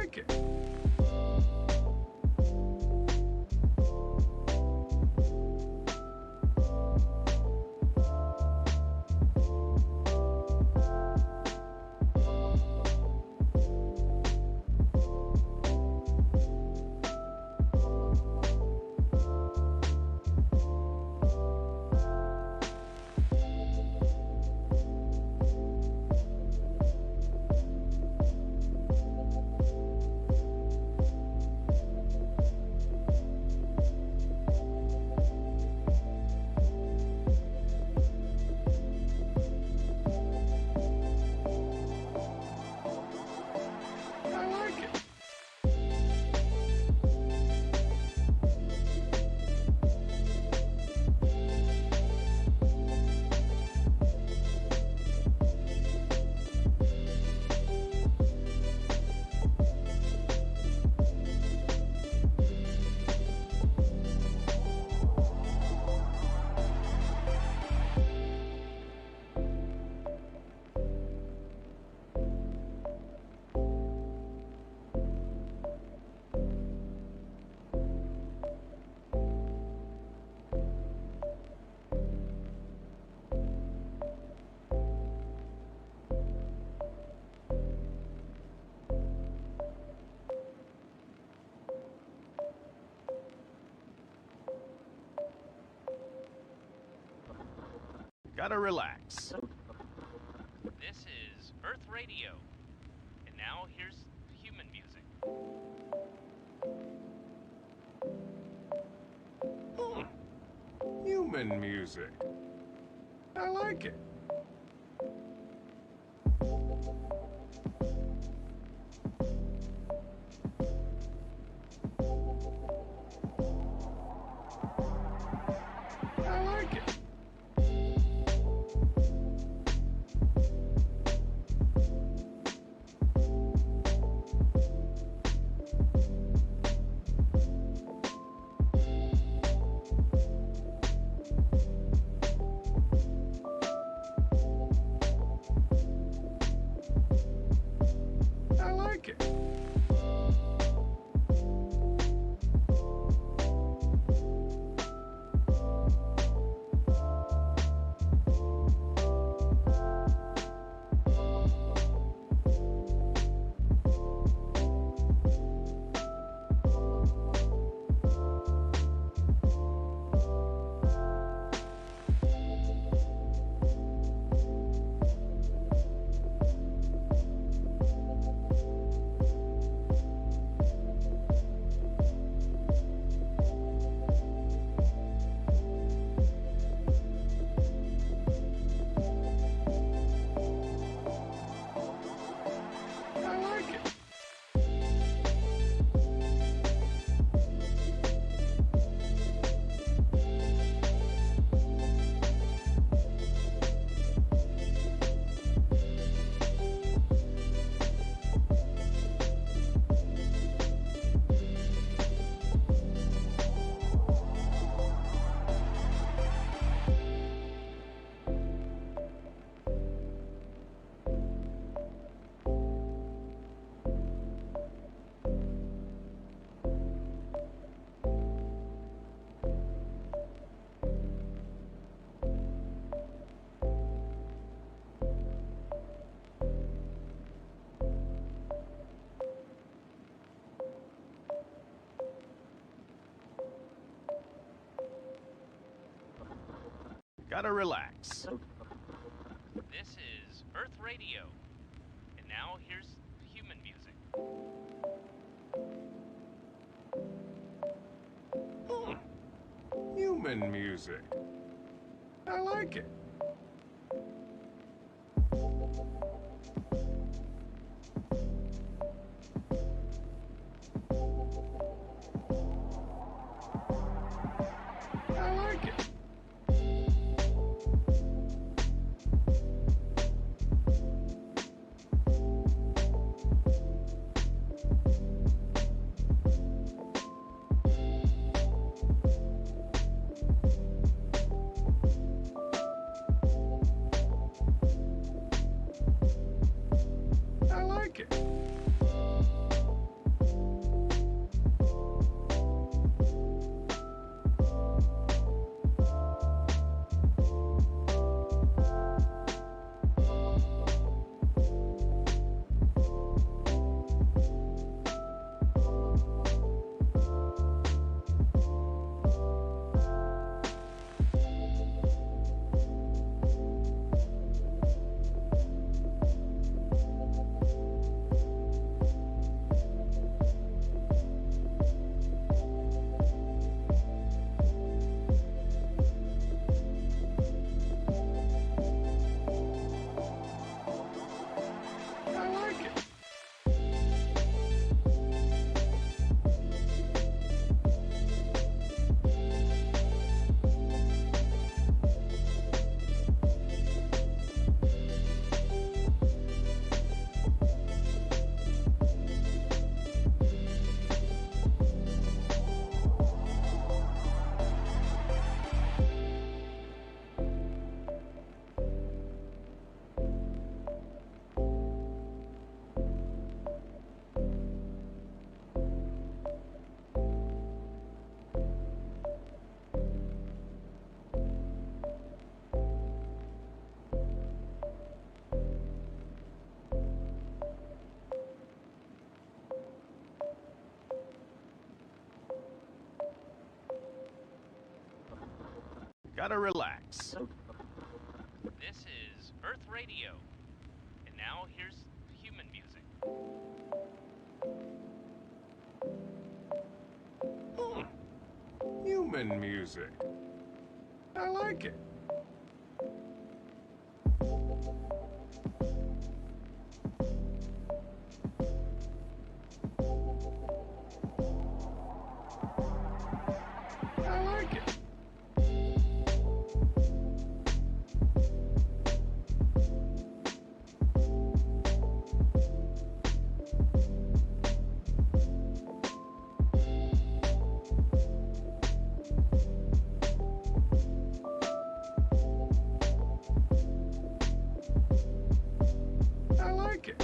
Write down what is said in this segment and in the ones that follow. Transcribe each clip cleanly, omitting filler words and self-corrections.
like it. I like it. Gotta relax. This is Earth Radio. And now here's human music. Human music. I like it. I like it. I like it. I like it. Gotta relax. This is Earth Radio. And now here's human music. Human music. I like it. I like it. I like it. Gotta relax. This is Earth Radio. And now here's human music. Human music. I like it. I like it. I like it.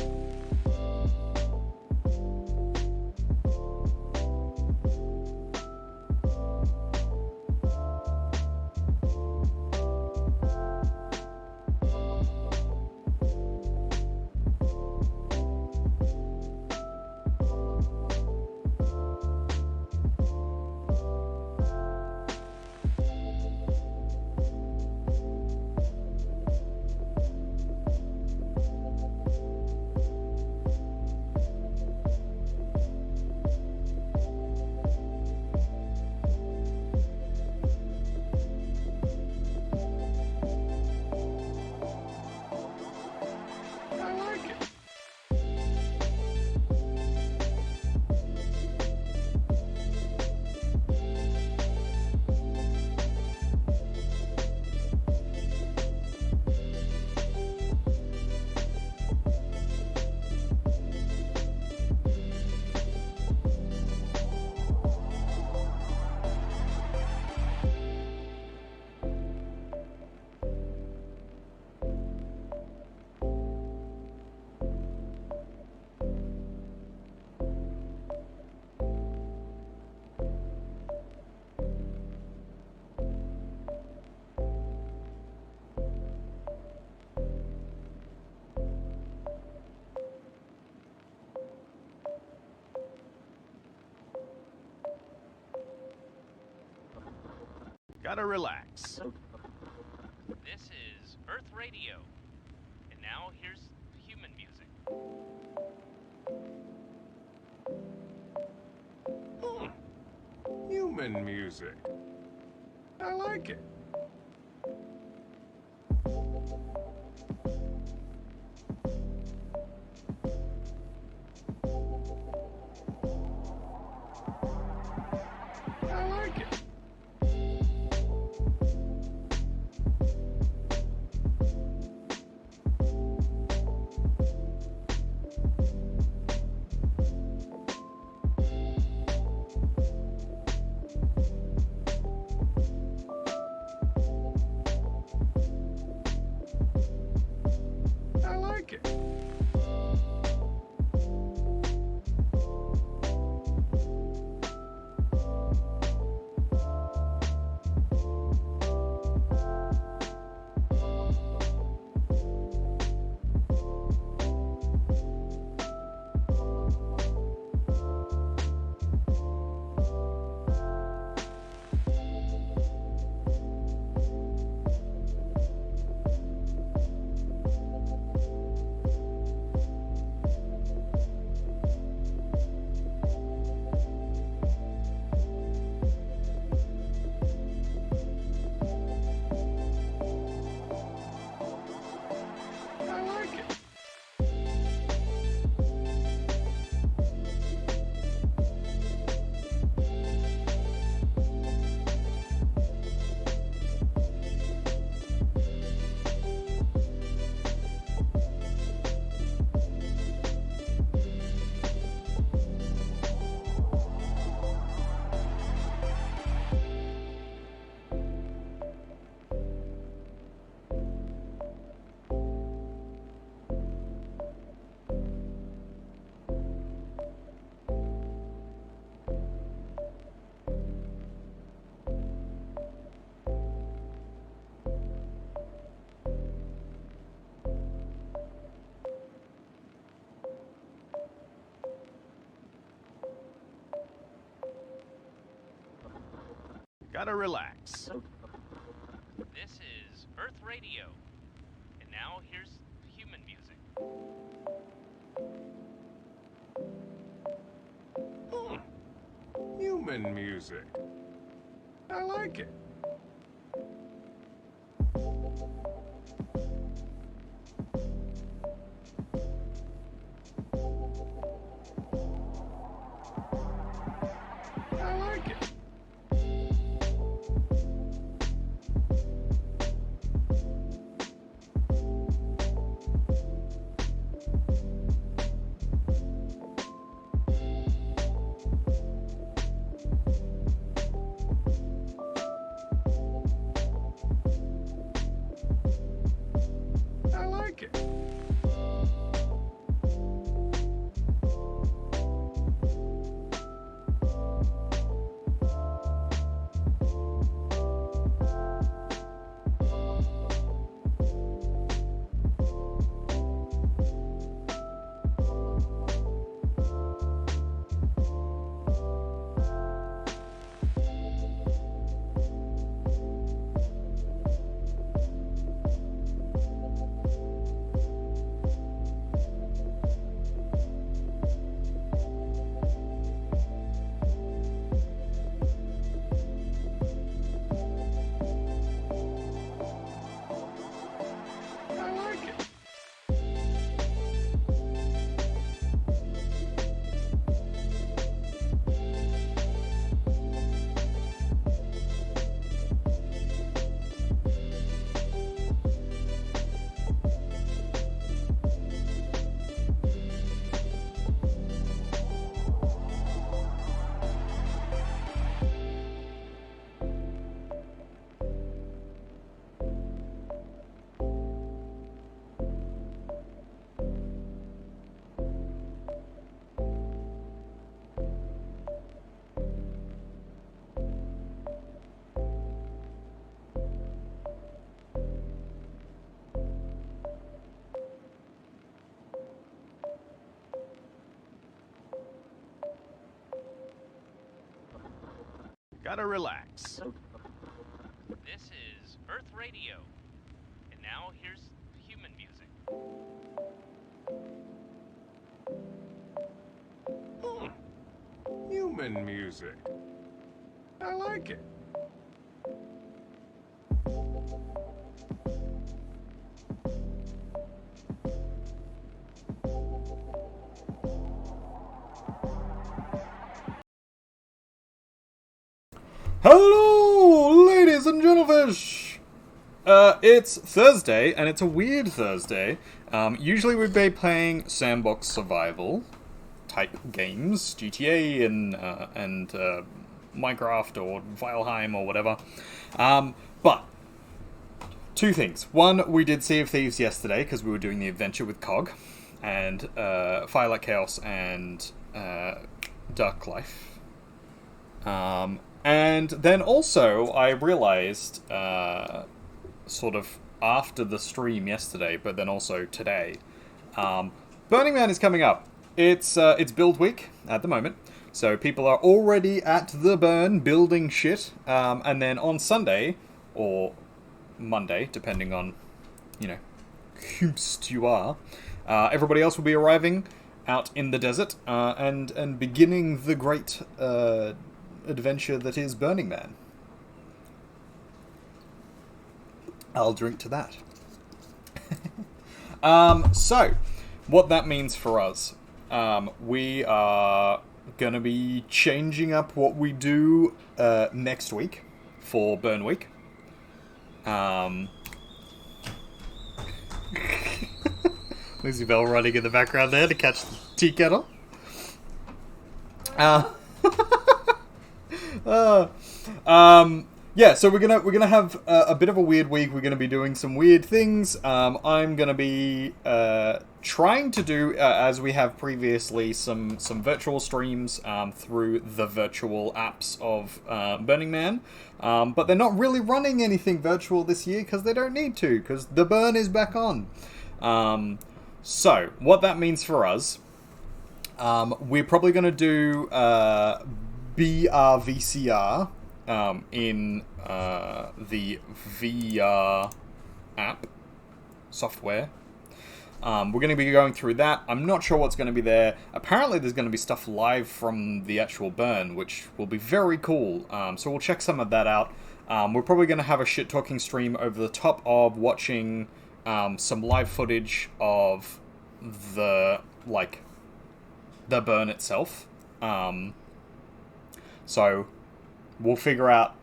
I like it. Gotta relax. This is Earth Radio. And now here's human music. Human music. I like it. I like it. I like it. I like it. Gotta relax. This is Earth Radio. And now here's human music. Human music. I like it. I like it. I like it. I like it. Gotta relax. This is Earth Radio. And now here's human music. Human music. I like it. Hello, ladies and gentlefish! It's Thursday, and it's a weird Thursday. Usually we'd be playing sandbox survival type games, GTA and Minecraft or Valheim or whatever. But two things. One, we did Sea of Thieves yesterday because we were doing the adventure with Cog, and Firelight Chaos and Dark Life. And then also, I realized, sort of after the stream yesterday, but then also today, Burning Man is coming up. It's build week at the moment, so people are already at the burn building shit. And then on Sunday or Monday, depending on, whomst you are, everybody else will be arriving out in the desert and beginning the great adventure that is Burning Man. I'll drink to that. So, what that means for us, we are gonna be changing up what we do next week for Burn Week. Lucy Bell running in the background there to catch the tea kettle. Yeah, so we're gonna have a bit of a weird week. We're gonna be doing some weird things. I'm gonna be trying to do, as we have previously, some virtual streams through the virtual apps of Burning Man. But they're not really running anything virtual this year because they don't need to, because the burn is back on. So what that means for us, we're probably gonna do BRVCR in the VR app software. We're going to be going through that. I'm not sure what's going to be there. Apparently there's going to be stuff live from the actual burn, which will be very cool. So we'll check some of that out. We're probably going to have a shit-talking stream over the top of watching some live footage of the burn itself. So we'll figure out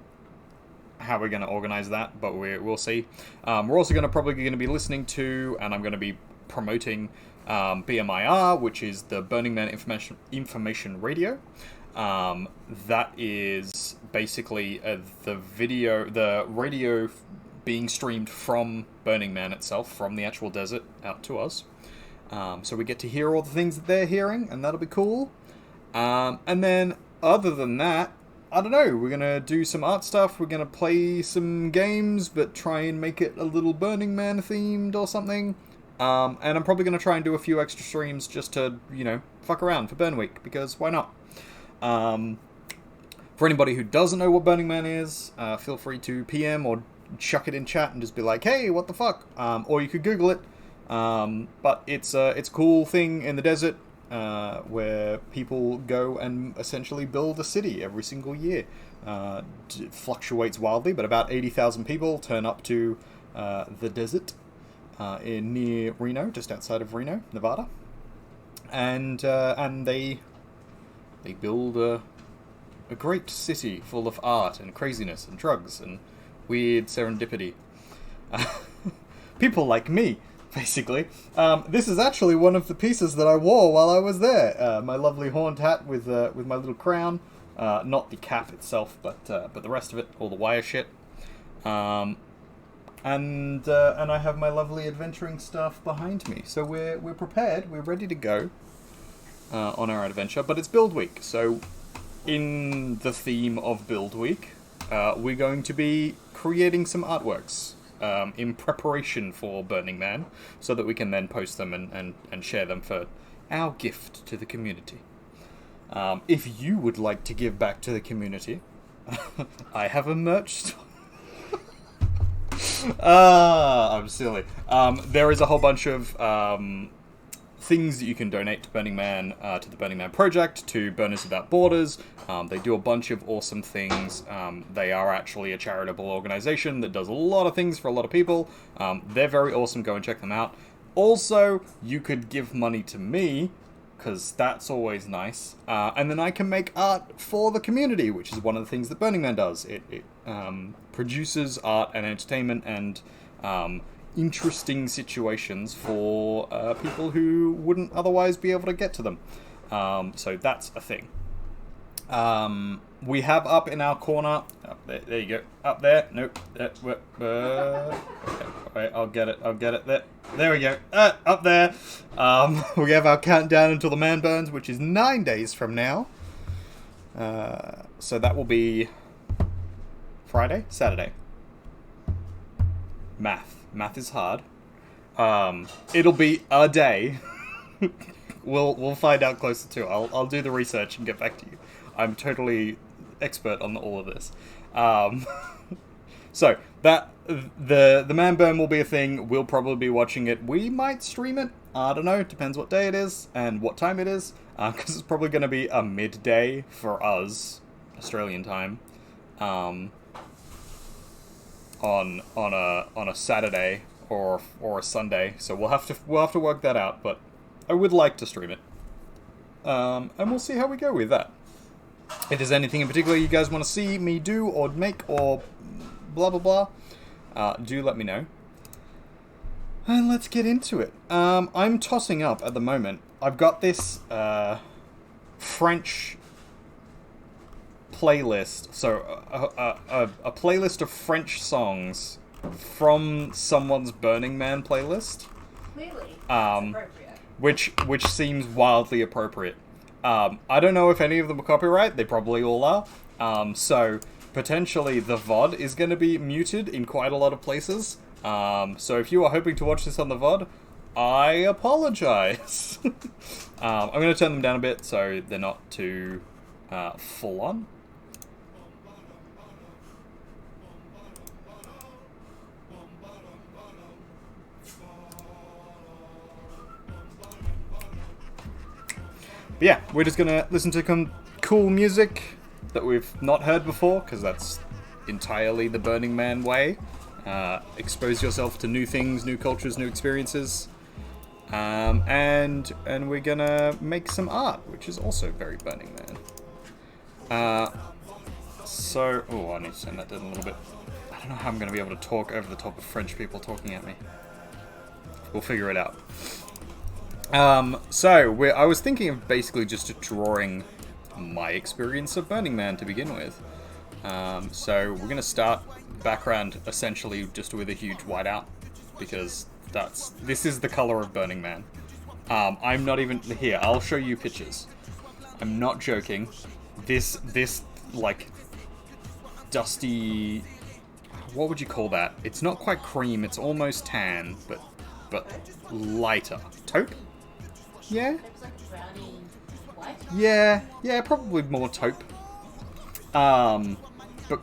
how we're going to organize that, but we'll see. We're also probably going to be listening to, and I'm going to be promoting BMIR, which is the Burning Man Information Radio. That is basically the radio being streamed from Burning Man itself, from the actual desert out to us. So we get to hear all the things that they're hearing, and that'll be cool. And then, other than that, I don't know, we're going to do some art stuff, we're going to play some games, but try and make it a little Burning Man themed or something. And I'm probably going to try and do a few extra streams just to, fuck around for Burn Week, because why not? For anybody who doesn't know what Burning Man is, feel free to PM or chuck it in chat and just be like, hey, what the fuck? Or you could Google it. But it's a cool thing in the desert, where people go and essentially build a city every single year. It fluctuates wildly, but about 80,000 people turn up to the desert near Reno, just outside of Reno, Nevada, and they build a great city full of art and craziness and drugs and weird serendipity. People like me. Basically, this is actually one of the pieces that I wore while I was there. My lovely horned hat with my little crown, not the cap itself, but the rest of it, all the wire shit. And I have my lovely adventuring stuff behind me. So we're prepared. We're ready to go on our adventure. But it's Build Week, so in the theme of Build Week, we're going to be creating some artworks. In preparation for Burning Man, so that we can then post them and share them for our gift to the community. If you would like to give back to the community, I have a merch store. I'm silly. There is a whole bunch of things that you can donate to Burning Man, to the Burning Man Project, to Burners Without Borders. They do a bunch of awesome things. They are actually a charitable organization that does a lot of things for a lot of people. They're very awesome. Go and check them out. Also, you could give money to me, because that's always nice. And then I can make art for the community, which is one of the things that Burning Man does. It produces art and entertainment and interesting situations for people who wouldn't otherwise be able to get to them. So that's a thing. We have up in our corner, up there you go, up there, nope, okay, I'll get it, there we go, up there, we have our countdown until the man burns, which is 9 days from now, so that will be Saturday, math is hard, it'll be a day, we'll find out closer to, I'll do the research and get back to you. I'm totally expert on all of this. So that the man burn will be a thing. We'll probably be watching it. We might stream it. I don't know. Depends what day it is and what time it is. Because it's probably going to be a midday for us, Australian time, on a Saturday or a Sunday. So we'll have to work that out. But I would like to stream it. And we'll see how we go with that. If there's anything in particular you guys want to see me do or make or blah blah blah, do let me know. And let's get into it. I'm tossing up at the moment. I've got this French playlist, so a playlist of French songs from someone's Burning Man playlist. Clearly, appropriate. Which seems wildly appropriate. I don't know if any of them are copyright. They probably all are. So potentially the VOD is going to be muted in quite a lot of places. So if you are hoping to watch this on the VOD, I apologize. I'm going to turn them down a bit so they're not too full on. But yeah, we're just gonna listen to some cool music that we've not heard before, because that's entirely the Burning Man way. Expose yourself to new things, new cultures, new experiences. And we're gonna make some art, which is also very Burning Man. So, oh, I need to turn that down a little bit. I don't know how I'm gonna be able to talk over the top of French people talking at me. We'll figure it out. So I was thinking of basically just drawing my experience of Burning Man to begin with. So we're gonna start background essentially just with a huge whiteout, because this is the color of Burning Man. I'm not even here. I'll show you pictures. I'm not joking. This like dusty. What would you call that? It's not quite cream. It's almost tan, but lighter. Taupe? Yeah. Yeah, probably more taupe. But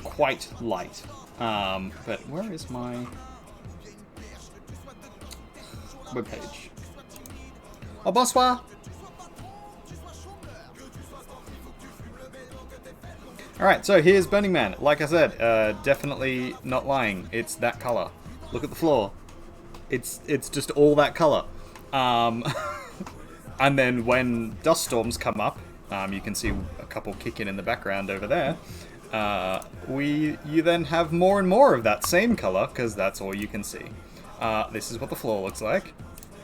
quite light. But where is my webpage? Oh, bonsoir. Alright, so here's Burning Man. Like I said, definitely not lying. It's that color. Look at the floor. It's just all that color. And then when dust storms come up, you can see a couple kicking in the background over there. You then have more and more of that same color, because that's all you can see. This is what the floor looks like.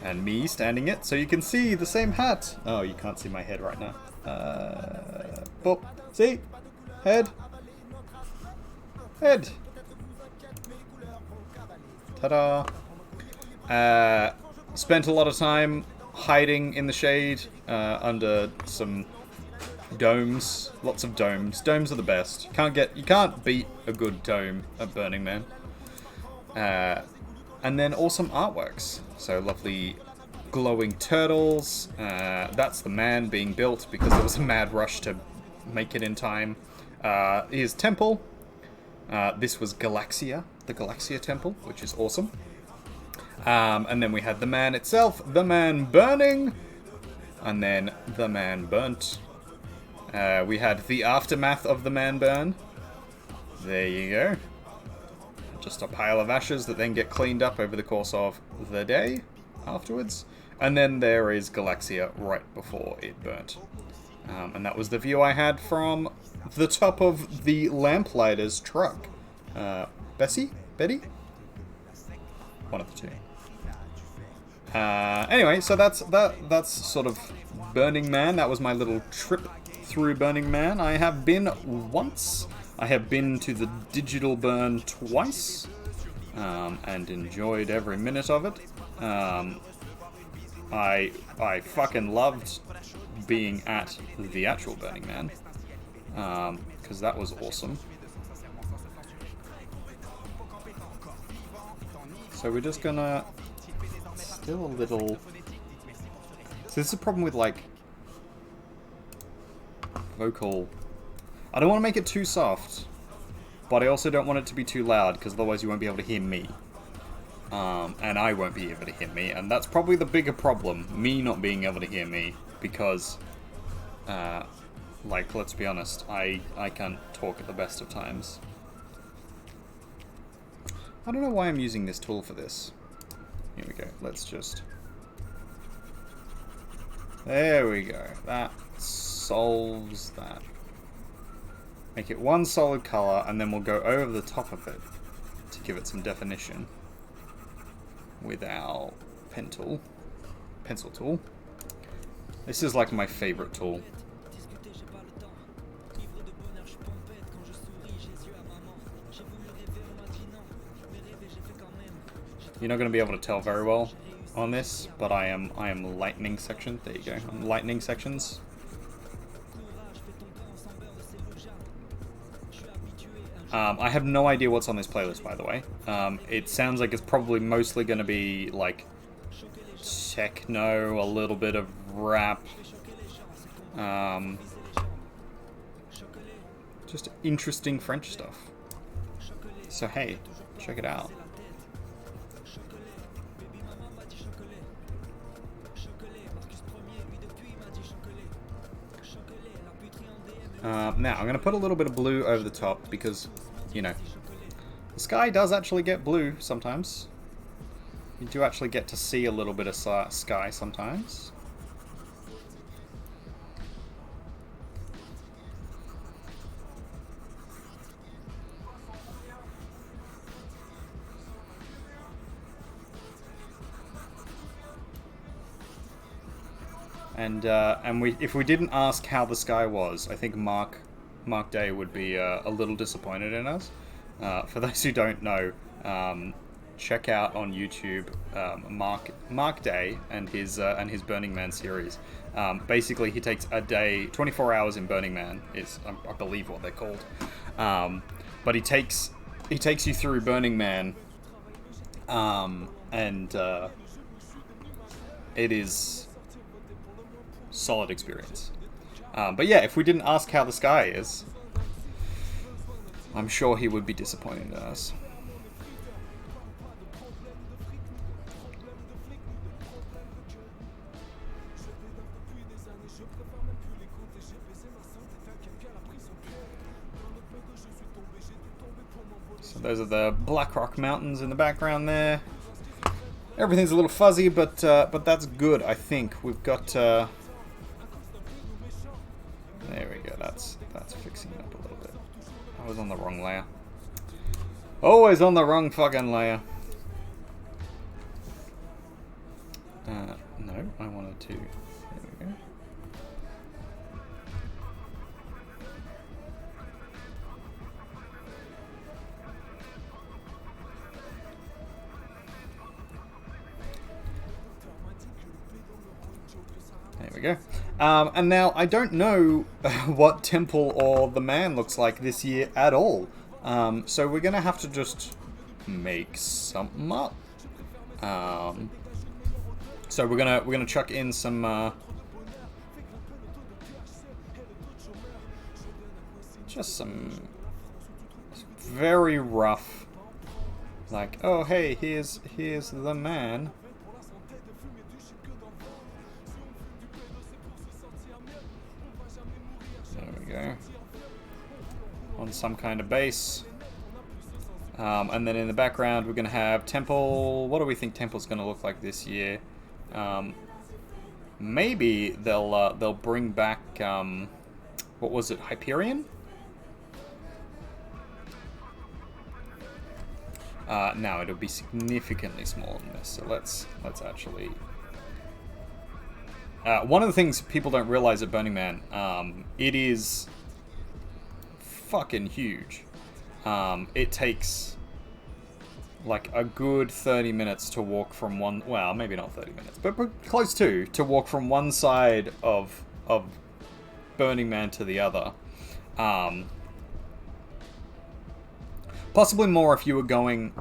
And me standing it, so you can see the same hat. Oh, you can't see my head right now. Boop. See? Head. Head. Ta-da. Spent a lot of time hiding in the shade under some domes. Lots of domes. Domes are the best. You can't beat a good dome at Burning Man. And then awesome artworks. So lovely glowing turtles. That's the man being built because there was a mad rush to make it in time. Here's Temple. This was Galaxia, the Galaxia Temple, which is awesome. And then we had the man itself, the man burning, and then the man burnt. We had the aftermath of the man burn. There you go. Just a pile of ashes that then get cleaned up over the course of the day afterwards. And then there is Galaxia right before it burnt. And that was the view I had from the top of the lamplighter's truck. Bessie? Betty? One of the two. Anyway, so that's sort of Burning Man. That was my little trip through Burning Man. I have been once. I have been to the digital burn twice. And enjoyed every minute of it. I fucking loved being at the actual Burning Man. Because that was awesome. So we're just gonna... Still a little... So this is a problem with, like... vocal... I don't want to make it too soft. But I also don't want it to be too loud, because otherwise you won't be able to hear me. And I won't be able to hear me. And that's probably the bigger problem. Me not being able to hear me. Because... like, let's be honest, I can't talk at the best of times. I don't know why I'm using this tool for this. Here we go, let's just... There we go, that solves that. Make it one solid color, and then we'll go over the top of it to give it some definition with our pencil tool. This is like my favorite tool. You're not going to be able to tell very well on this, but I am lightning section. There you go. I'm lightning sections. I have no idea what's on this playlist, by the way. It sounds like it's probably mostly going to be like techno, a little bit of rap. Just interesting French stuff. So hey, check it out. Now, I'm going to put a little bit of blue over the top because, you know, the sky does actually get blue sometimes. You do actually get to see a little bit of sky sometimes. And if we didn't ask how the sky was, I think Mark Day would be a little disappointed in us. For those who don't know, check out on YouTube Mark Day and his Burning Man series. Basically, he takes a day, 24 hours in Burning Man is I believe what they're called. But he takes you through Burning Man, and it is solid experience. But yeah, if we didn't ask how the sky is, I'm sure he would be disappointed in us. So those are the Black Rock Mountains in the background there. Everything's a little fuzzy, but that's good. I think we've got. There we go. That's fixing it up a little bit. I was on the wrong layer. Always on the wrong fucking layer. No, I wanted to. There we go. There we go. And now, I don't know what Temple or the Man looks like this year at all. So we're going to have to just make something up. So we're gonna chuck in some just some very rough, like, oh hey, here's the man. There we go. On some kind of base. And then in the background we're going to have Temple. What do we think Temple's going to look like this year? Maybe they'll bring back, what was it, Hyperion? No, it'll be significantly smaller than this. So let's actually... one of the things people don't realize at Burning Man, it is fucking huge. It takes like a good 30 minutes to walk from one, well, maybe not 30 minutes, but close to walk from one side of Burning Man to the other. Possibly more if you were going,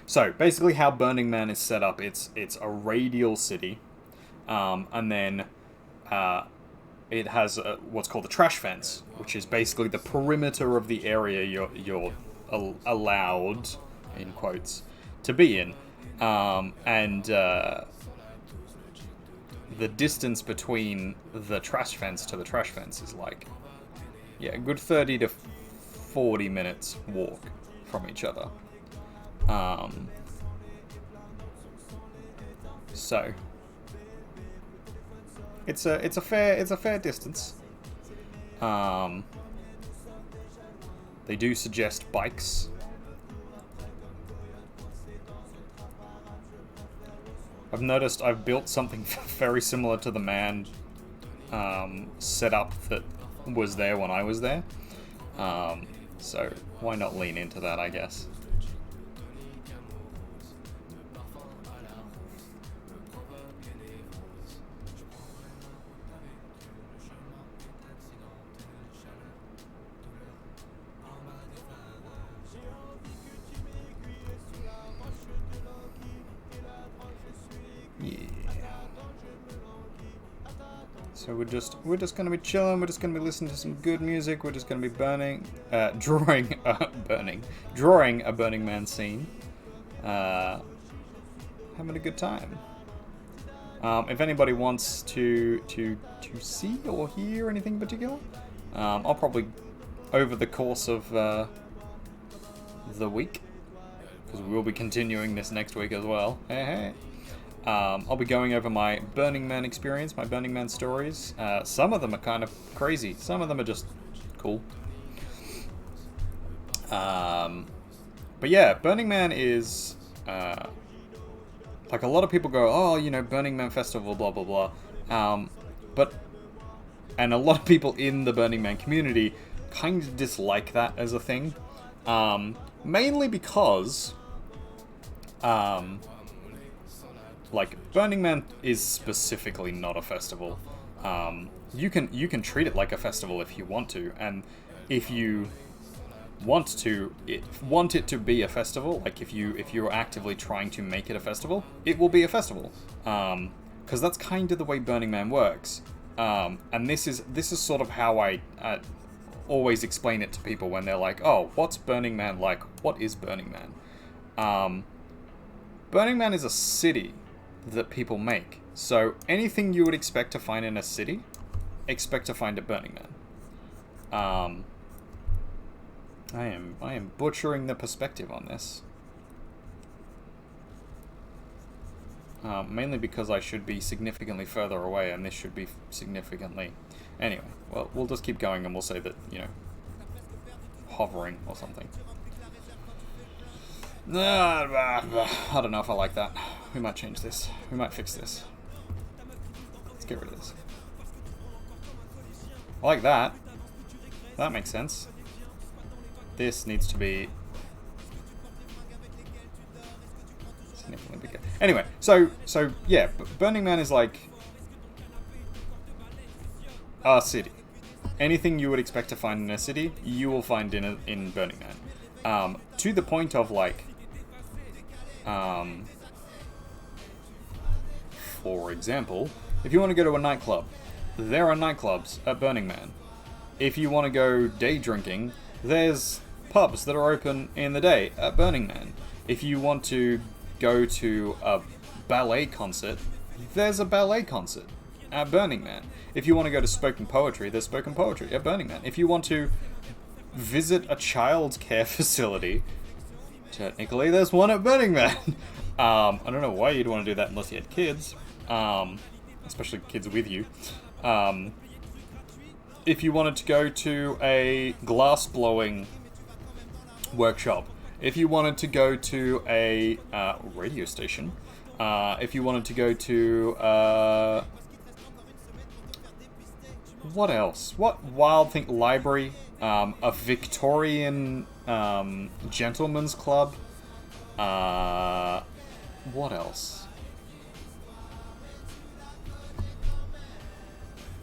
so basically how Burning Man is set up, it's a radial city, and then it has what's called a trash fence, which is basically the perimeter of the area you're allowed, in quotes, to be in. And the distance between the trash fence to the trash fence is like, yeah, a good 30 to 40 minutes walk from each other. So it's a fair distance. They do suggest bikes. I've noticed I've built something very similar to the Man setup that was there when I was there. So why not lean into that, I guess. So we're just gonna be chilling. We're just gonna be listening to some good music. We're just gonna be drawing a Burning Man scene, having a good time. If anybody wants to see or hear anything in particular, I'll probably, over the course of the week, because we will be continuing this next week as well. Hey. I'll be going over my Burning Man experience, my Burning Man stories. Some of them are kind of crazy. Some of them are just cool. But yeah, Burning Man is... like, a lot of people go, oh, you know, Burning Man Festival, blah, blah, blah. And a lot of people in the Burning Man community kind of dislike that as a thing. Mainly because... like, Burning Man is specifically not a festival. You can treat it like a festival if you want to, and if you want it to be a festival, like if you're actively trying to make it a festival, it will be a festival. Because that's kind of the way Burning Man works. And this is sort of how I always explain it to people when they're like, oh, what's Burning Man like? What is Burning Man? Burning Man is a city that people make. So anything you would expect to find in a city, expect to find at Burning Man. I am butchering the perspective on this. Mainly because I should be significantly further away and this should be significantly... Anyway, well, we'll just keep going and we'll say that, you know, hovering or something. I don't know if I like that. We might change this. We might fix this. Let's get rid of this. I like that. That makes sense. This needs to be significantly bigger. Anyway, so yeah, Burning Man is like a city. Anything you would expect to find in a city, you will find in Burning Man. To the point of like, for example, if you want to go to a nightclub, there are nightclubs at Burning Man. If you want to go day drinking, there's pubs that are open in the day at Burning Man. If you want to go to a ballet concert, there's a ballet concert at Burning Man. If you want to go to spoken poetry, there's spoken poetry at Burning Man. If you want to visit a child care facility, technically there's one at Burning Man. I don't know why you'd want to do that unless you had kids, especially kids with you. If you wanted to go to a glass blowing workshop, if you wanted to go to a radio station, if you wanted to go to what else? What wild thing? Library, a Victorian gentleman's club. What else?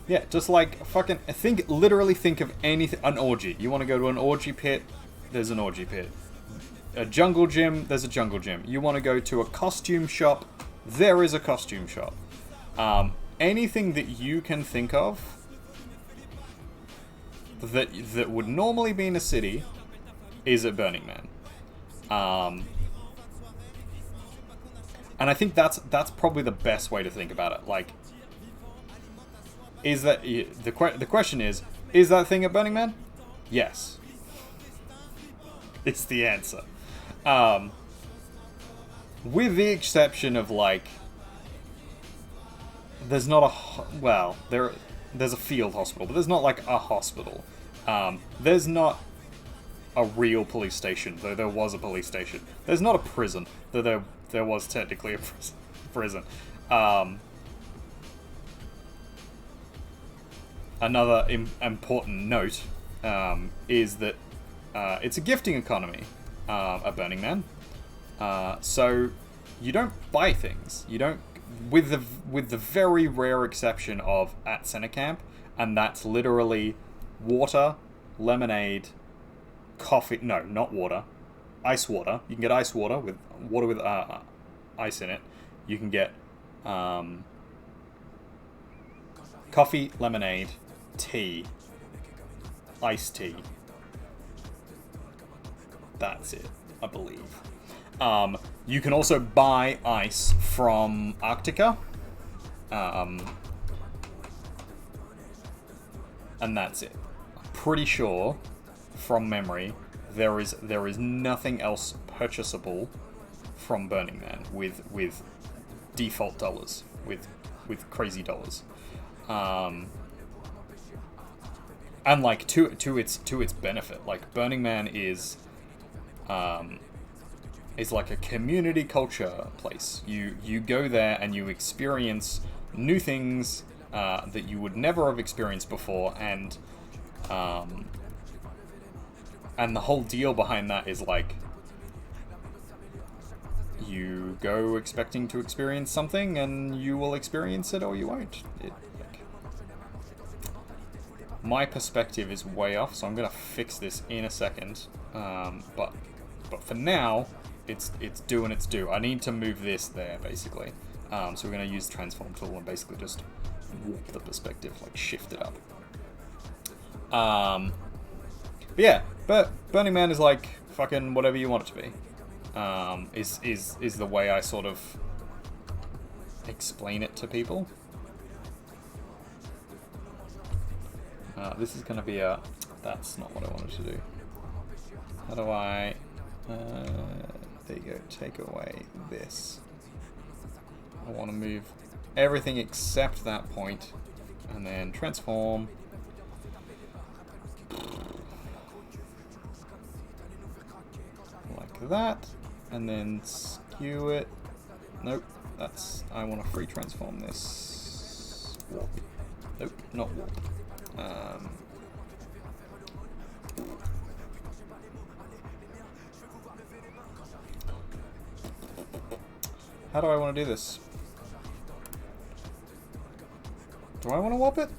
Yeah, just like fucking literally think of anything. An orgy. You want to go to an orgy pit? There's an orgy pit. A jungle gym? There's a jungle gym. You want to go to a costume shop? There is a costume shop. Anything that you can think of that would normally be in a city is at Burning Man. And I think that's probably the best way to think about it. Like, is that the question is that thing at Burning Man? Yes. It's the answer. With the exception of like, there's not a there's a field hospital, but there's not like a hospital. There's not a real police station, though there was a police station. There's not a prison, though there was technically a prison. Another important note is that it's a gifting economy at Burning Man. So you don't buy things. You don't, with the very rare exception of at Center Camp, and that's literally water, lemonade, coffee. No, not water. Ice water. You can get ice water with ice in it. You can get coffee, lemonade, tea, iced tea. That's it, I believe. You can also buy ice from Arctica. And that's it. I'm pretty sure, from memory, there is nothing else purchasable from Burning Man with default dollars, with crazy dollars. And like to its benefit, like Burning Man is like a community culture place. You go there and you experience new things that you would never have experienced before, and the whole deal behind that is like you go expecting to experience something, and you will experience it or you won't. My perspective is way off, so I'm gonna fix this in a second. But for now, it's doing its due. I need to move this there, basically. So we're gonna use the transform tool and basically just warp the perspective, like shift it up. But yeah, but Burning Man is like fucking whatever you want it to be. Is the way I sort of explain it to people. This is going to be a... That's not what I wanted to do. How do I... there you go. Take away this. I want to move everything except that point. And then transform. Like that. And then skew it. Nope. That's... I want to free transform this. Warp. Nope, not warp. How do I want to do this? Do I want to warp it?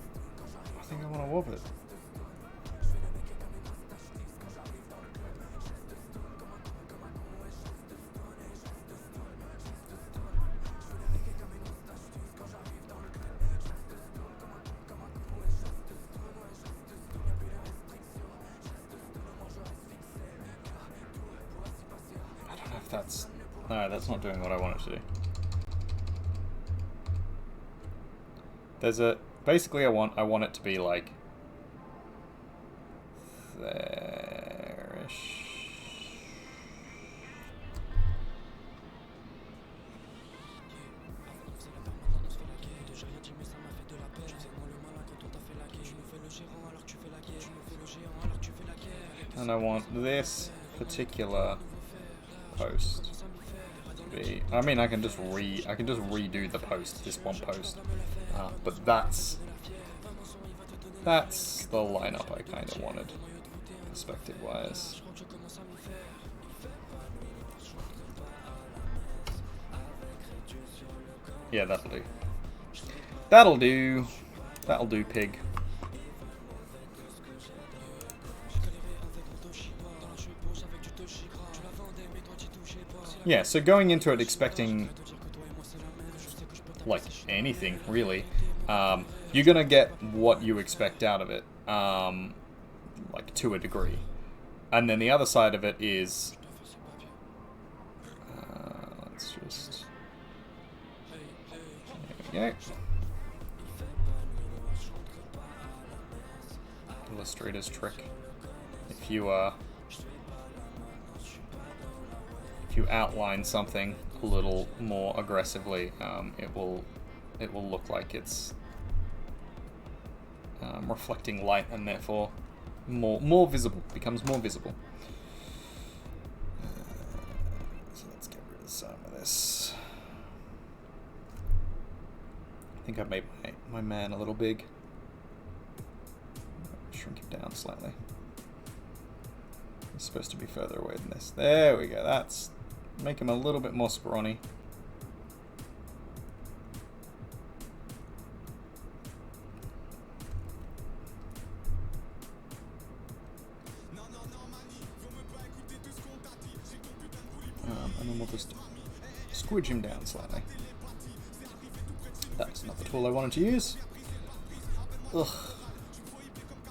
I think I want to warp it. No, that's not doing what I want it to do. There's a... Basically, I want it to be like... there-ish. And I want this particular post. I mean, I can just redo the post, this one post, but that's the lineup I kind of wanted, perspective-wise. Yeah, that'll do. That'll do. That'll do, pig. Yeah, so going into it expecting, like, anything, really, you're gonna get what you expect out of it, like, to a degree. And then the other side of it is, let's just, there we go. Illustrator's trick. If you outline something a little more aggressively, it will look like it's reflecting light, and therefore more visible, becomes more visible. So let's get rid of some of this. I think I made my man a little big. Shrink him down slightly. He's supposed to be further away than this. There we go. That's... Make him a little bit more scrawny. And then we'll just squidge him down slightly. That's not the tool I wanted to use. Ugh.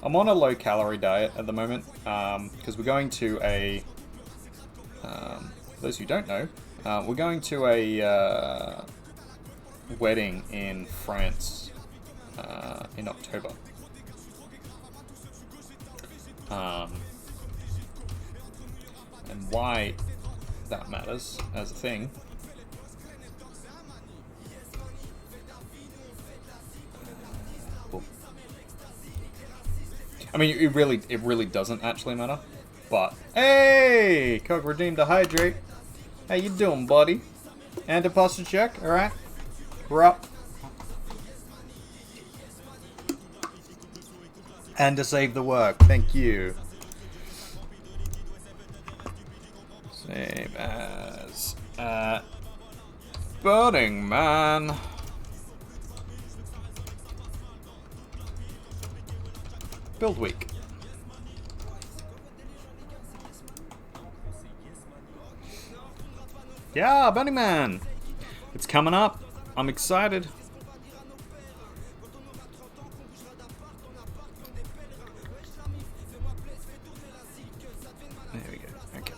I'm on a low-calorie diet at the moment, because we're going to a... for those who don't know, we're going to a wedding in France in October. And why that matters as a thing. I mean, it really doesn't actually matter. But hey, Coke redeemed to hydrate. How you doing, buddy? Anti-posture check. All right. We're up. And to save the work. Thank you. Save as Burning Man. Build week. Yeah, Burning Man. It's coming up. I'm excited. There we go. Okay.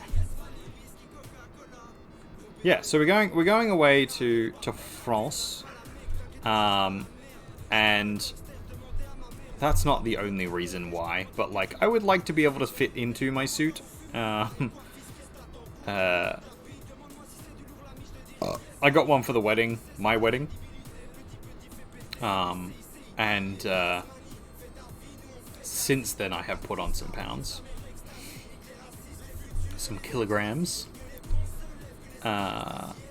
Yeah, so we're going away to France, and that's not the only reason why. But like, I would like to be able to fit into my suit. I got one for the wedding, my wedding, and since then I have put on some pounds, some kilograms,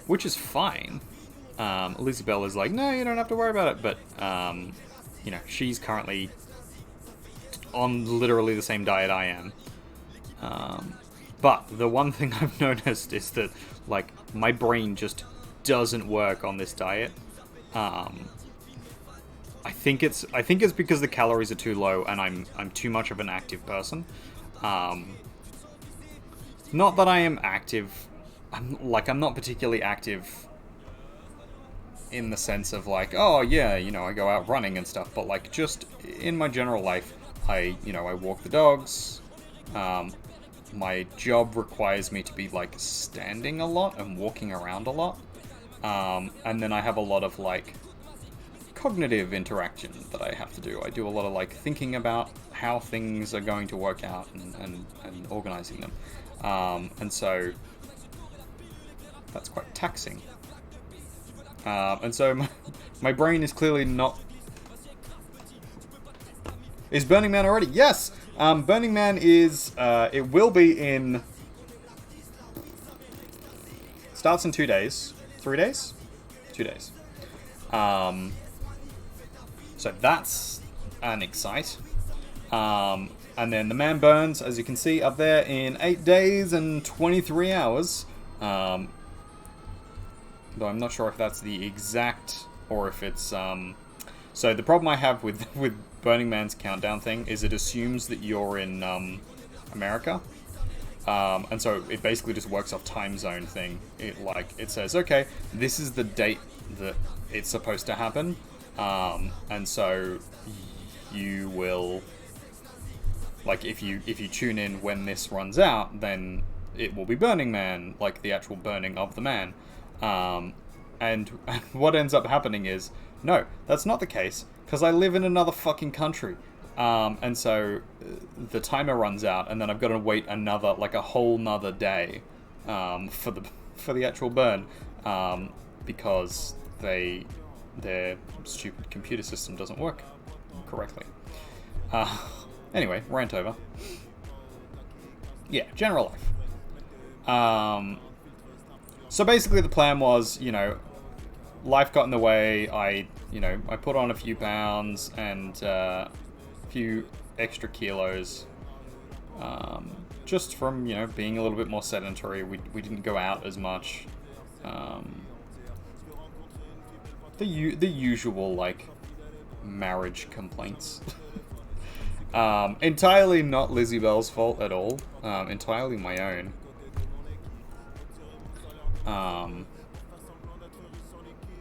which is fine. Elizabeth is like, no, you don't have to worry about it, but you know, she's currently on literally the same diet I am. But the one thing I've noticed is that, like, my brain just doesn't work on this diet. I think it's because the calories are too low and I'm too much of an active person. Not that I am active. I'm not particularly active in the sense of like, oh yeah, you know, I go out running and stuff, but like just in my general life, I walk the dogs. My job requires me to be like standing a lot and walking around a lot. And then I have a lot of like cognitive interaction that I have to do. I do a lot of like thinking about how things are going to work out and organizing them. And so that's quite taxing. And so my brain is clearly not... Is Burning Man already? Yes! Burning Man is... it will be in... Starts in 2 days. 3 days? 2 days. So that's an excite. And then the man burns, as you can see, up there in 8 days and 23 hours. Though I'm not sure if that's the exact, or if it's... So the problem I have with Burning Man's countdown thing is it assumes that you're in America. And so it basically just works off time zone thing. It says, okay, this is the date that it's supposed to happen. And so you will, like, if you tune in when this runs out, then it will be Burning Man, like the actual burning of the man. And what ends up happening is, no, that's not the case, because I live in another fucking country. And so the timer runs out, and then I've got to wait another, like a whole nother day, for the actual burn, because their stupid computer system doesn't work correctly. Anyway, rant over. Yeah, general life. So basically the plan was, life got in the way. I put on a few pounds and a few extra kilos, just from, being a little bit more sedentary. We didn't go out as much. The usual, like, marriage complaints. Entirely not Lizzie Bell's fault at all. Entirely my own.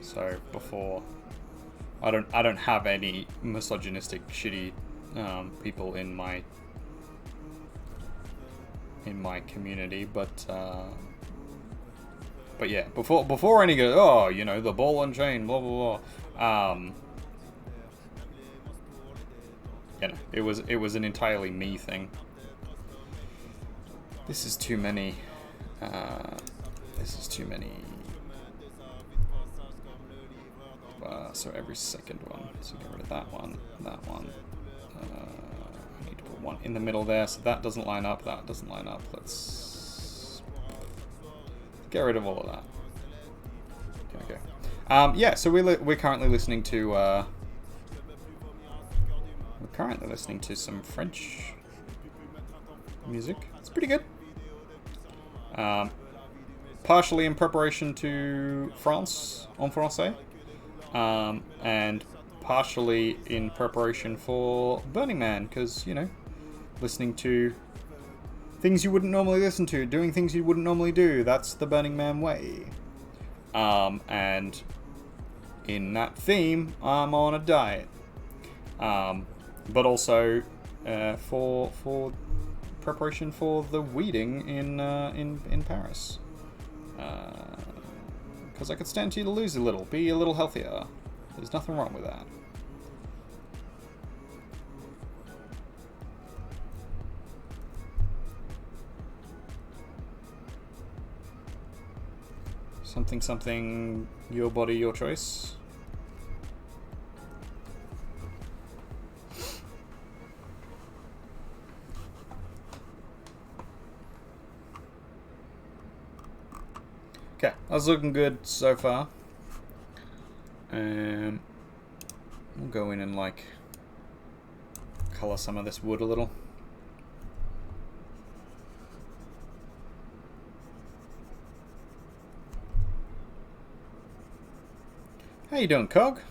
So before, I don't have any misogynistic, shitty people in my community, but But yeah, before any go, oh, you know, the ball and chain, blah blah blah. You know, it was an entirely me thing. This is too many. This is too many. So every second one. So get rid of that one. That one. I need to put one in the middle there, so that doesn't line up. That doesn't line up. Let's get rid of all of that. Okay. Yeah. So we're currently listening to. We're currently listening to some French music. It's pretty good. Partially in preparation to France en français, and partially in preparation for Burning Man, because, you know, listening to things you wouldn't normally listen to, doing things you wouldn't normally do, that's the Burning Man way. And in that theme, I'm on a diet. But also for preparation for the weeding in Paris. Because I could stand to you to lose a little, be a little healthier. There's nothing wrong with that. Something, your body, your choice. Okay, that's looking good so far. We'll go in and like color some of this wood a little. How you doing, Cog?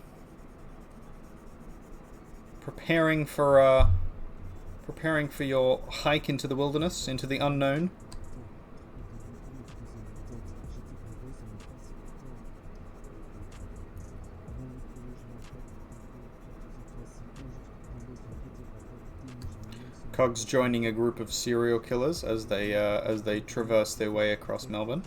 Preparing for your hike into the wilderness, into the unknown. Cog's joining a group of serial killers as they traverse their way across Melbourne.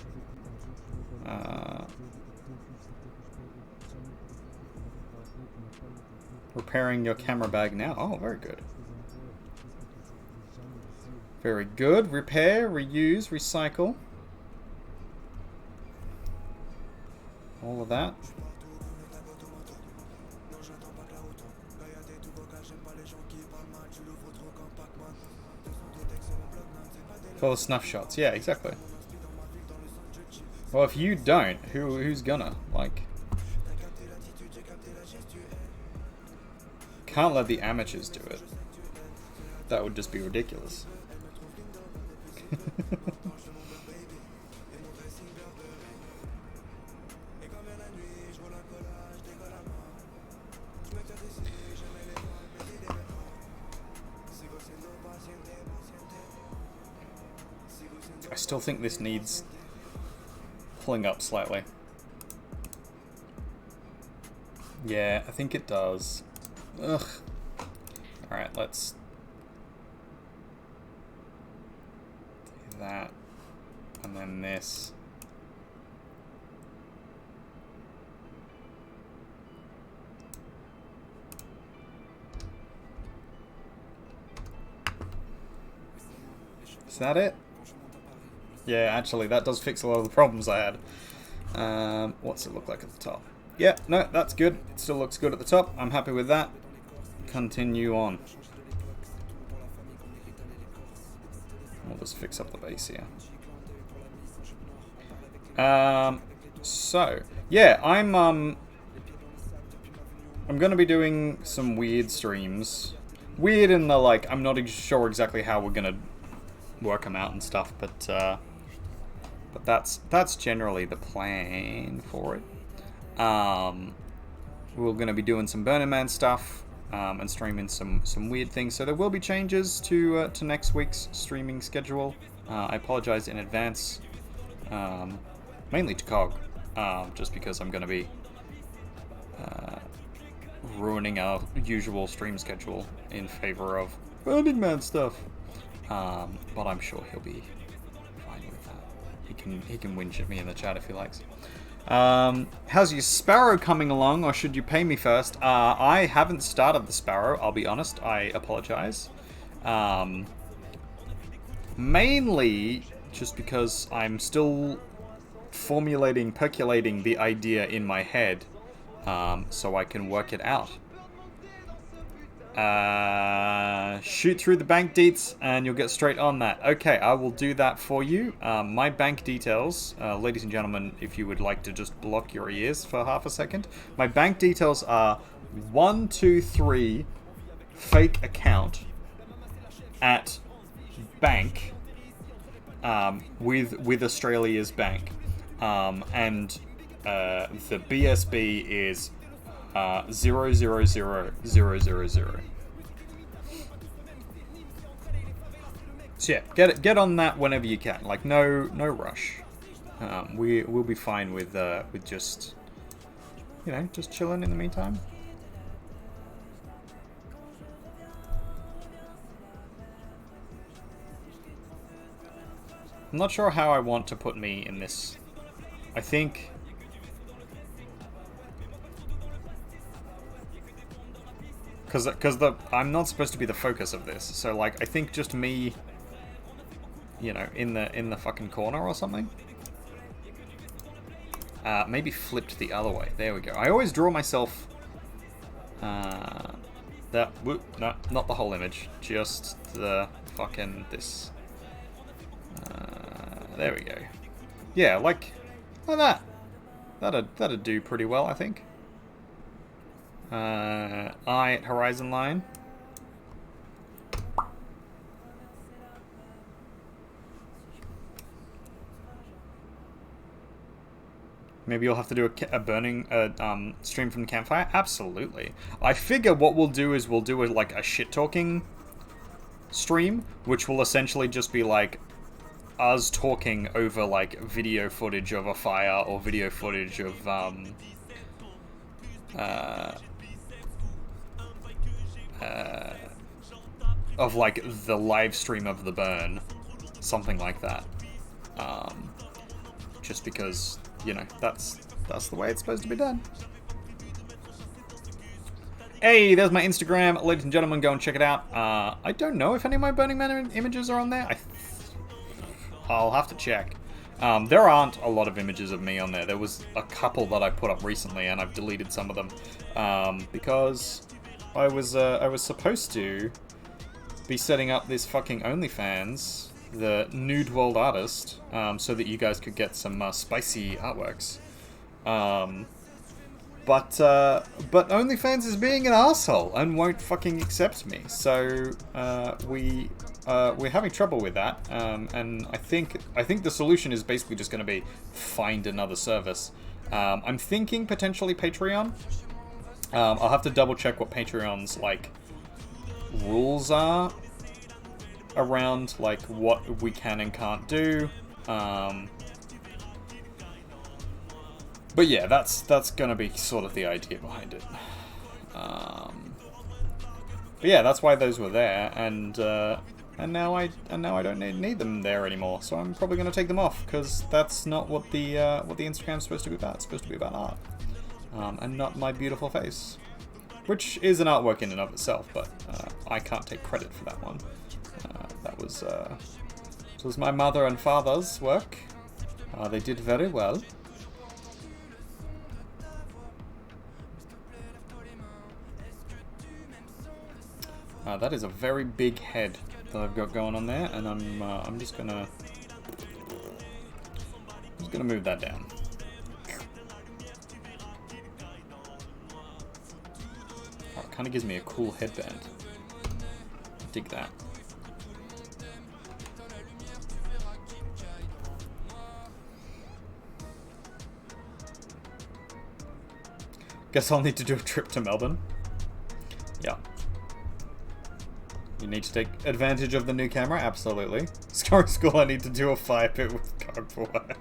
Repairing your camera bag now. Oh, very good. Very good. Repair, reuse, recycle. All of that. For the snuff shots, yeah, exactly. Well, if you don't, who's gonna? Like, can't let the amateurs do it. That would just be ridiculous. I still think this needs pulling up slightly. Yeah, I think it does. Ugh. Alright, let's do that. And then this. Is that it? Yeah, actually, that does fix a lot of the problems I had. What's it look like at the top? Yeah, no, that's good. It still looks good at the top. I'm happy with that. Continue on. We'll just fix up the base here. So, yeah, I'm going to be doing some weird streams. Weird in the, like, I'm not sure exactly how we're going to work them out and stuff, but that's generally the plan for it. We're going to be doing some Burning Man stuff, and streaming some weird things. So there will be changes to next week's streaming schedule. I apologize in advance, mainly to Cog, just because I'm going to be ruining our usual stream schedule in favor of Burning Man stuff. But I'm sure he'll be fine with that. he can whinge at me in the chat if he likes. How's your Sparrow coming along, or should you pay me first? I haven't started the Sparrow, I'll be honest. I apologize. Mainly just because I'm still percolating the idea in my head, so I can work it out. Shoot through the bank deets and you'll get straight on that. Okay, I will do that for you. My bank details, ladies and gentlemen, if you would like to just block your ears for half a second. My bank details are 123 fake account at bank with Australia's bank. And the BSB is 000000. So yeah, get on that whenever you can. Like no rush. We'll be fine with just just chilling in the meantime. I'm not sure how I want to put me in this. I think. Because I'm not supposed to be the focus of this, so like I think just me, in the fucking corner or something. Maybe flipped the other way. There we go. I always draw myself. No, not the whole image, just the fucking this. There we go. Yeah, like that. That'd do pretty well, I think. Eye at horizon line. Maybe you'll have to do a burning stream from the campfire. Absolutely. I figure what we'll do is we'll do like a shit talking stream, which will essentially just be like us talking over like video footage of a fire or video footage of like the live stream of the burn, something like that. Just because that's the way it's supposed to be done. Hey, there's my Instagram, ladies and gentlemen. Go and check it out. I don't know if any of my Burning Man images are on there. I'll have to check. There aren't a lot of images of me on there. There was a couple that I put up recently, and I've deleted some of them because I was supposed to be setting up this fucking OnlyFans, the Nude World Artist, so that you guys could get some spicy artworks. But OnlyFans is being an asshole and won't fucking accept me. So we're having trouble with that. And I think the solution is basically just going to be find another service. I'm thinking potentially Patreon. I'll have to double check what Patreon's like rules are around like what we can and can't do. But yeah, that's gonna be sort of the idea behind it. But yeah, that's why those were there, and now I don't need them there anymore. So I'm probably gonna take them off because that's not what the Instagram's supposed to be about. It's supposed to be about art, and not my beautiful face, which is an artwork in and of itself. But I can't take credit for that one. That was my mother and father's work. They did very well. That is a very big head that I've got going on there, and I'm just gonna move that down. Oh, it kind of gives me a cool headband. Dig that. Guess I'll need to do a trip to Melbourne. Yeah. You need to take advantage of the new camera? Absolutely. Scarring School, I need to do a fire pit with card for work.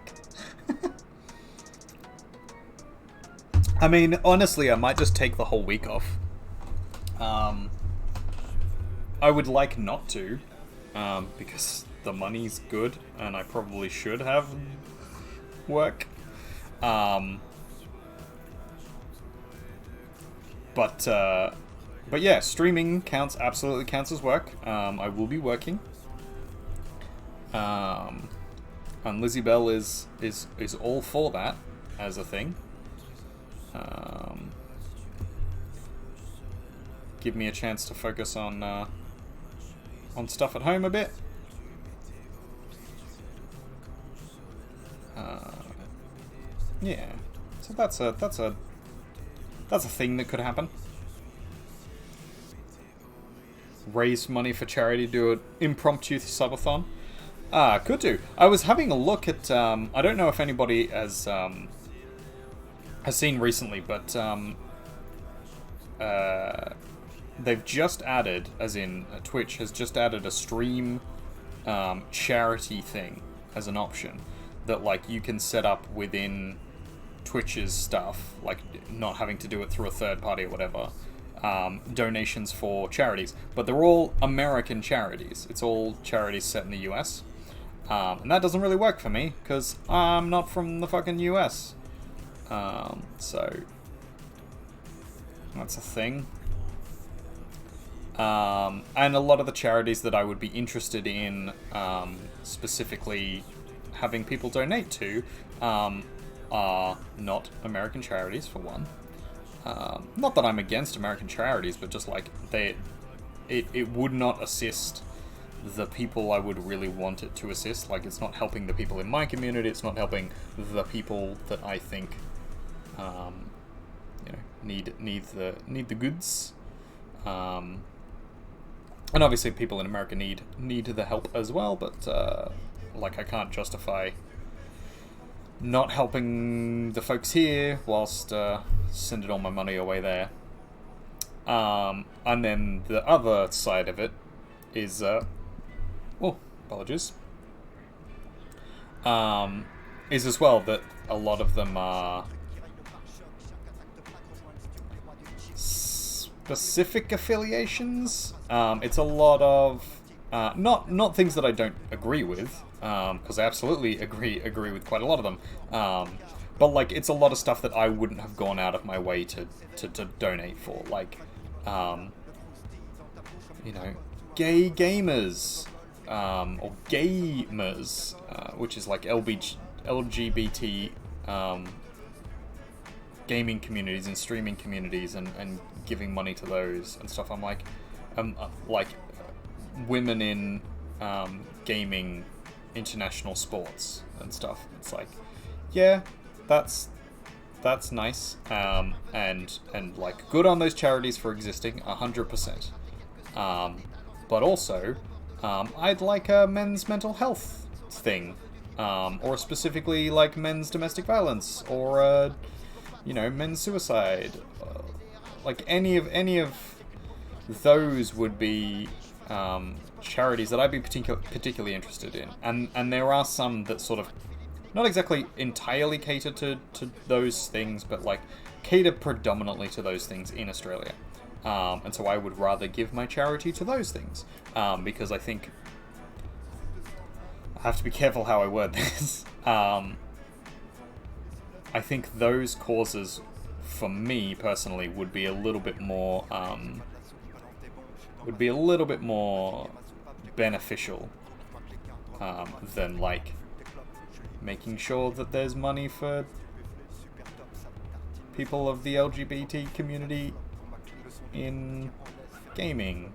I mean, honestly, I might just take the whole week off. I would like not to, because the money's good, and I probably should have work. But yeah, streaming absolutely counts as work. I will be working. And Lizzie Bell is all for that as a thing. Give me a chance to focus on stuff at home a bit. Yeah, so that's a thing that could happen. Raise money for charity, do an impromptu subathon. Could do. I was having a look at. I don't know if anybody has seen recently, but they've just added, as in Twitch has just added a stream charity thing as an option that like you can set up within Twitch's stuff, like not having to do it through a third party or whatever. Donations for charities, but they're all American charities. It's all charities set in the US. And that doesn't really work for me, because I'm not from the fucking US. So, that's a thing. And a lot of the charities that I would be interested in, specifically having people donate to, are not American charities, for one. Not that I'm against American charities, but just like, it would not assist the people I would really want it to assist. Like, it's not helping the people in my community, it's not helping the people that I think, need the goods. And obviously people in America need the help as well, but, like, I can't justify not helping the folks here whilst, sending all my money away there. And then the other side of it is, apologies. Is as well that a lot of them are specific affiliations. It's a lot of not things that I don't agree with, because I absolutely agree with quite a lot of them. But like, it's a lot of stuff that I wouldn't have gone out of my way to donate for, like, gay gamers, or gamers, which is like LGBT gaming communities and streaming communities, and giving money to those and stuff. I'm like women in gaming international sports and stuff. It's like, yeah, that's nice, and like, good on those charities for existing, 100%. But also, I'd like a men's mental health thing, or specifically like men's domestic violence, or men's suicide. Like any of those would be charities that I'd be particularly interested in, and there are some that sort of not exactly entirely cater to those things, but like cater predominantly to those things in Australia. And so I would rather give my charity to those things, because I think I have to be careful how I word this. I think those causes, for me personally, would be a little bit more beneficial than like making sure that there's money for people of the LGBT community in gaming.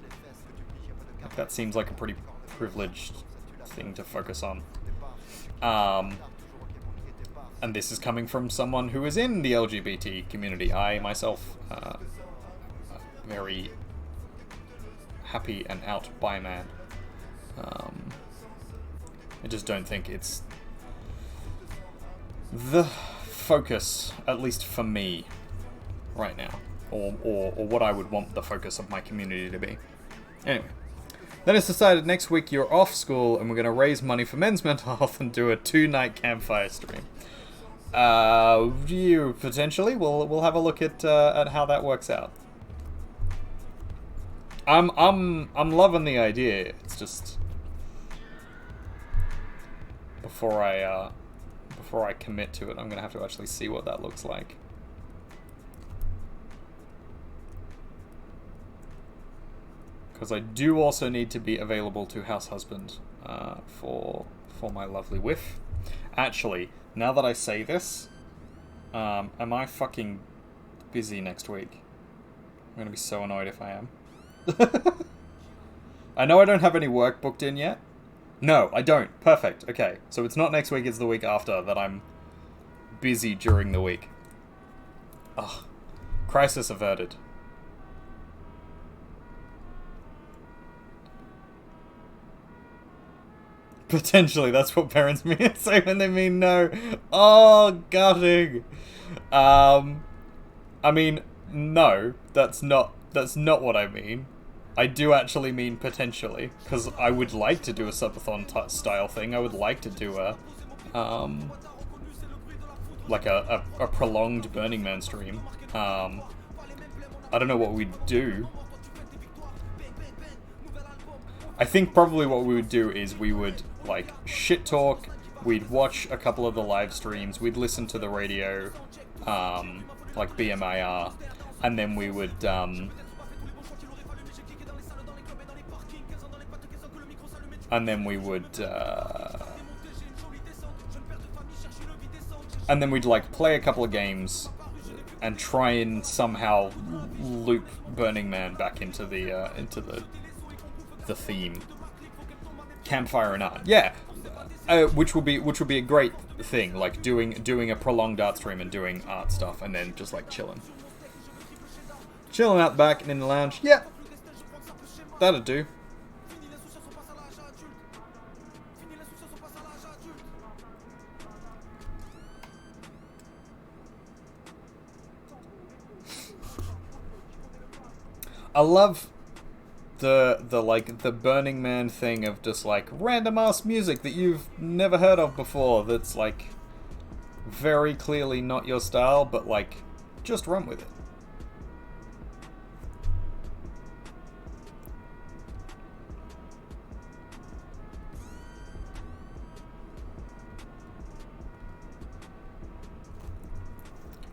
Like, that seems like a pretty privileged thing to focus on. And this is coming from someone who is in the LGBT community. I myself, very happy and out bi man. I just don't think it's the focus, at least for me, right now. Or what I would want the focus of my community to be. Anyway. Then it's decided next week you're off school and we're going to raise money for men's mental health and do a 2-night campfire stream. You potentially, we'll have a look at how that works out. I'm loving the idea. It's just before I before I commit to it. I'm gonna have to actually see what that looks like. Because I do also need to be available to house husband for my lovely whiff. Actually, now that I say this, am I fucking busy next week? I'm gonna be so annoyed if I am. I know I don't have any work booked in yet. No, I don't. Perfect. Okay, so it's not next week, it's the week after that I'm busy during the week. Ugh. Crisis averted. Potentially, that's what parents say when they mean no. Oh, gutting. I mean, no, that's not what I mean. I do actually mean potentially, because I would like to do a subathon style thing. I would like to do a, like a prolonged Burning Man stream. I don't know what we'd do. I think probably what we would do is we would, like, shit talk, we'd watch a couple of the live streams, we'd listen to the radio, like BMIR, and then we would, and then we'd, like, play a couple of games and try and somehow loop Burning Man back into the theme. Campfire and art, yeah, which would be a great thing, like doing a prolonged art stream and doing art stuff, and then just like chilling out back and in the lounge. Yeah, that'd do. I love the Burning Man thing of just like random ass music that you've never heard of before, that's like very clearly not your style, but like just run with it.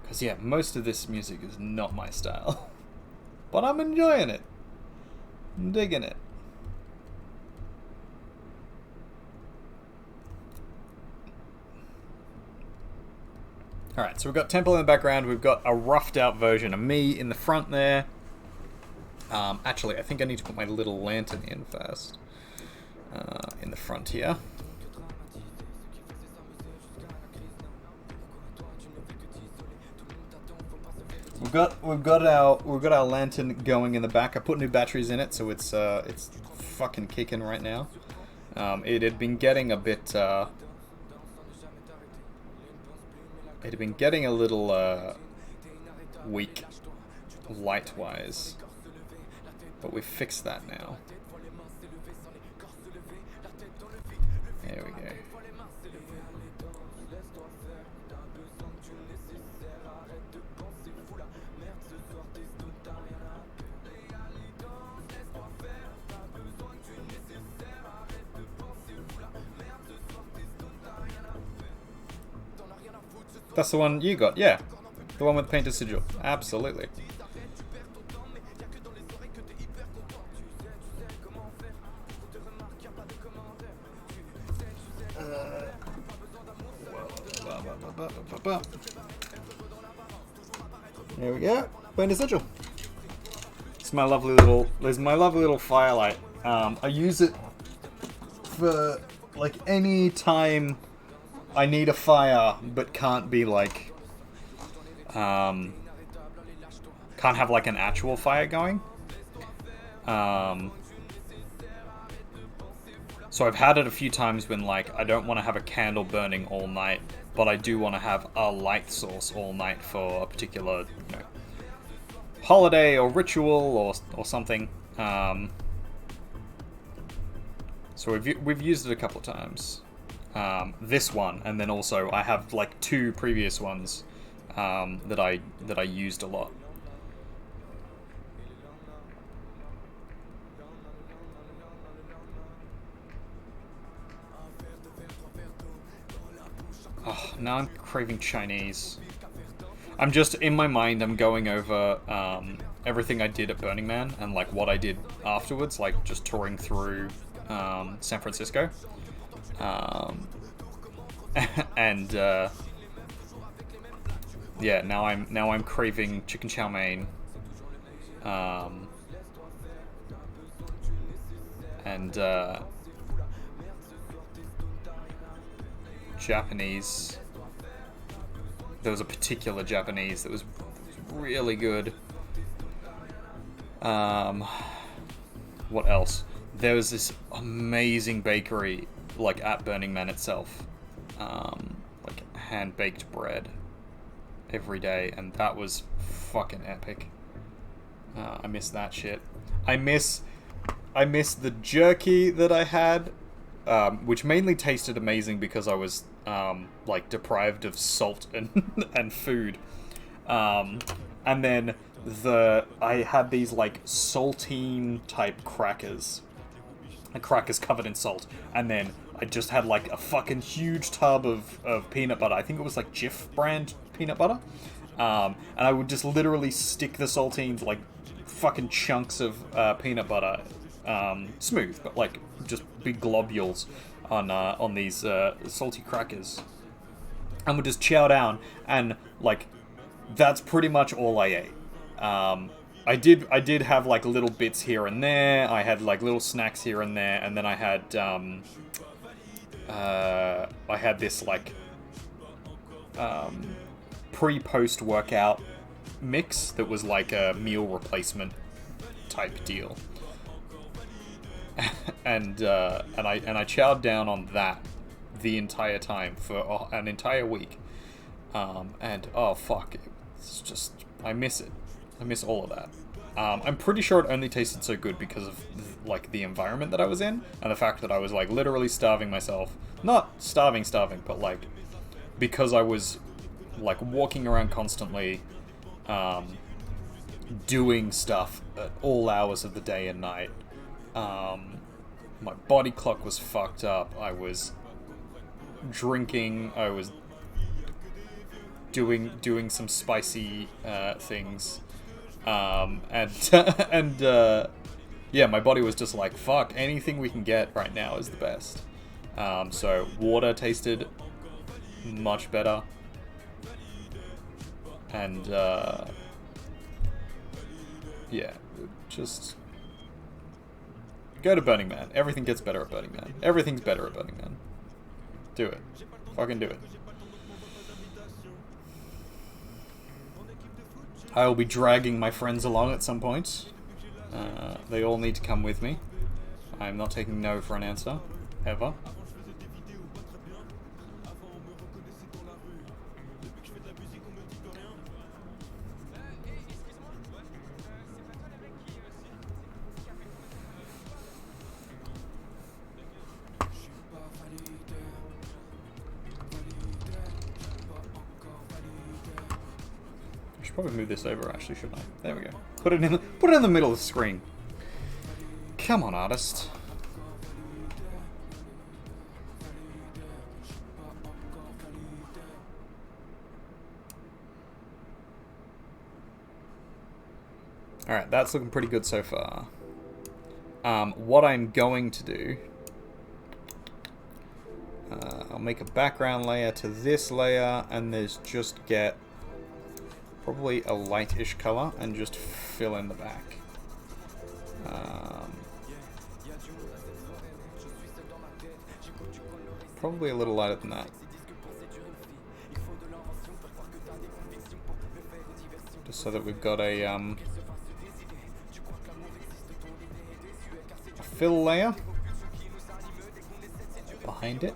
Because yeah, most of this music is not my style. But I'm enjoying it. I'm digging it. Alright, so we've got Temple in the background. We've got a roughed out version of me in the front there. Actually, I think I need to put my little lantern in first. In the front here. We've got our lantern going in the back. I put new batteries in it, so it's fucking kicking right now. It had been getting a bit it had been getting a little weak light wise, but we've fixed that now. There we go. That's the one you got, yeah. The one with the painted sigil. Absolutely. There we go. Painted sigil. It's my lovely little firelight. I use it for like any time I need a fire, but can't be like, can't have like an actual fire going. So I've had it a few times when like I don't want to have a candle burning all night, but I do want to have a light source all night for a particular, you know, holiday or ritual or something. So we've used it a couple of times. This one, and then also I have like 2 previous ones that I used a lot. Oh, Now I'm craving Chinese. I'm just, in my mind, I'm going over everything I did at Burning Man and like what I did afterwards, like just touring through San Francisco. And yeah, now I'm craving chicken chow mein. And Japanese. There was a particular Japanese that was really good. What else? There was this amazing bakery, like at Burning Man itself, like hand-baked bread every day, and that was fucking epic. I miss that shit. I miss the jerky that I had, which mainly tasted amazing because I was like deprived of salt and food. And then I had these like saltine type crackers, and crackers covered in salt, and then I just had like a fucking huge tub of peanut butter. I think it was like Jif brand peanut butter. And I would just literally stick the saltines, like fucking chunks of peanut butter, smooth, but like just big globules on these salty crackers, and would just chow down, and like that's pretty much all I ate. I did have like little bits here and there. I had like little snacks here and there, and then I had this like pre-post workout mix that was like a meal replacement type deal. and I chowed down on that the entire time for an entire week. And oh fuck, it's just, I miss it. I miss all of that. I'm pretty sure it only tasted so good because of like the environment that I was in, and the fact that I was like literally starving myself. Not starving, but like because I was like walking around constantly, doing stuff at all hours of the day and night. My body clock was fucked up. I was drinking. I was doing some spicy things, and yeah, my body was just like, fuck, anything we can get right now is the best. So water tasted much better, and yeah, just go to Burning Man. Everything gets better at Burning Man. Everything's better at Burning Man. Do it. Fucking do it. I will be dragging my friends along at some point. They all need to come with me. I'm not taking no for an answer. Ever. Probably move this over, actually, shouldn't I? There we go. Put it in the middle of the screen. Come on, artist. Alright, that's looking pretty good so far. What I'm going to do... I'll make a background layer to this layer, and there's just get... probably a lightish color, and just fill in the back. Probably a little lighter than that. Just so that we've got a fill layer behind it.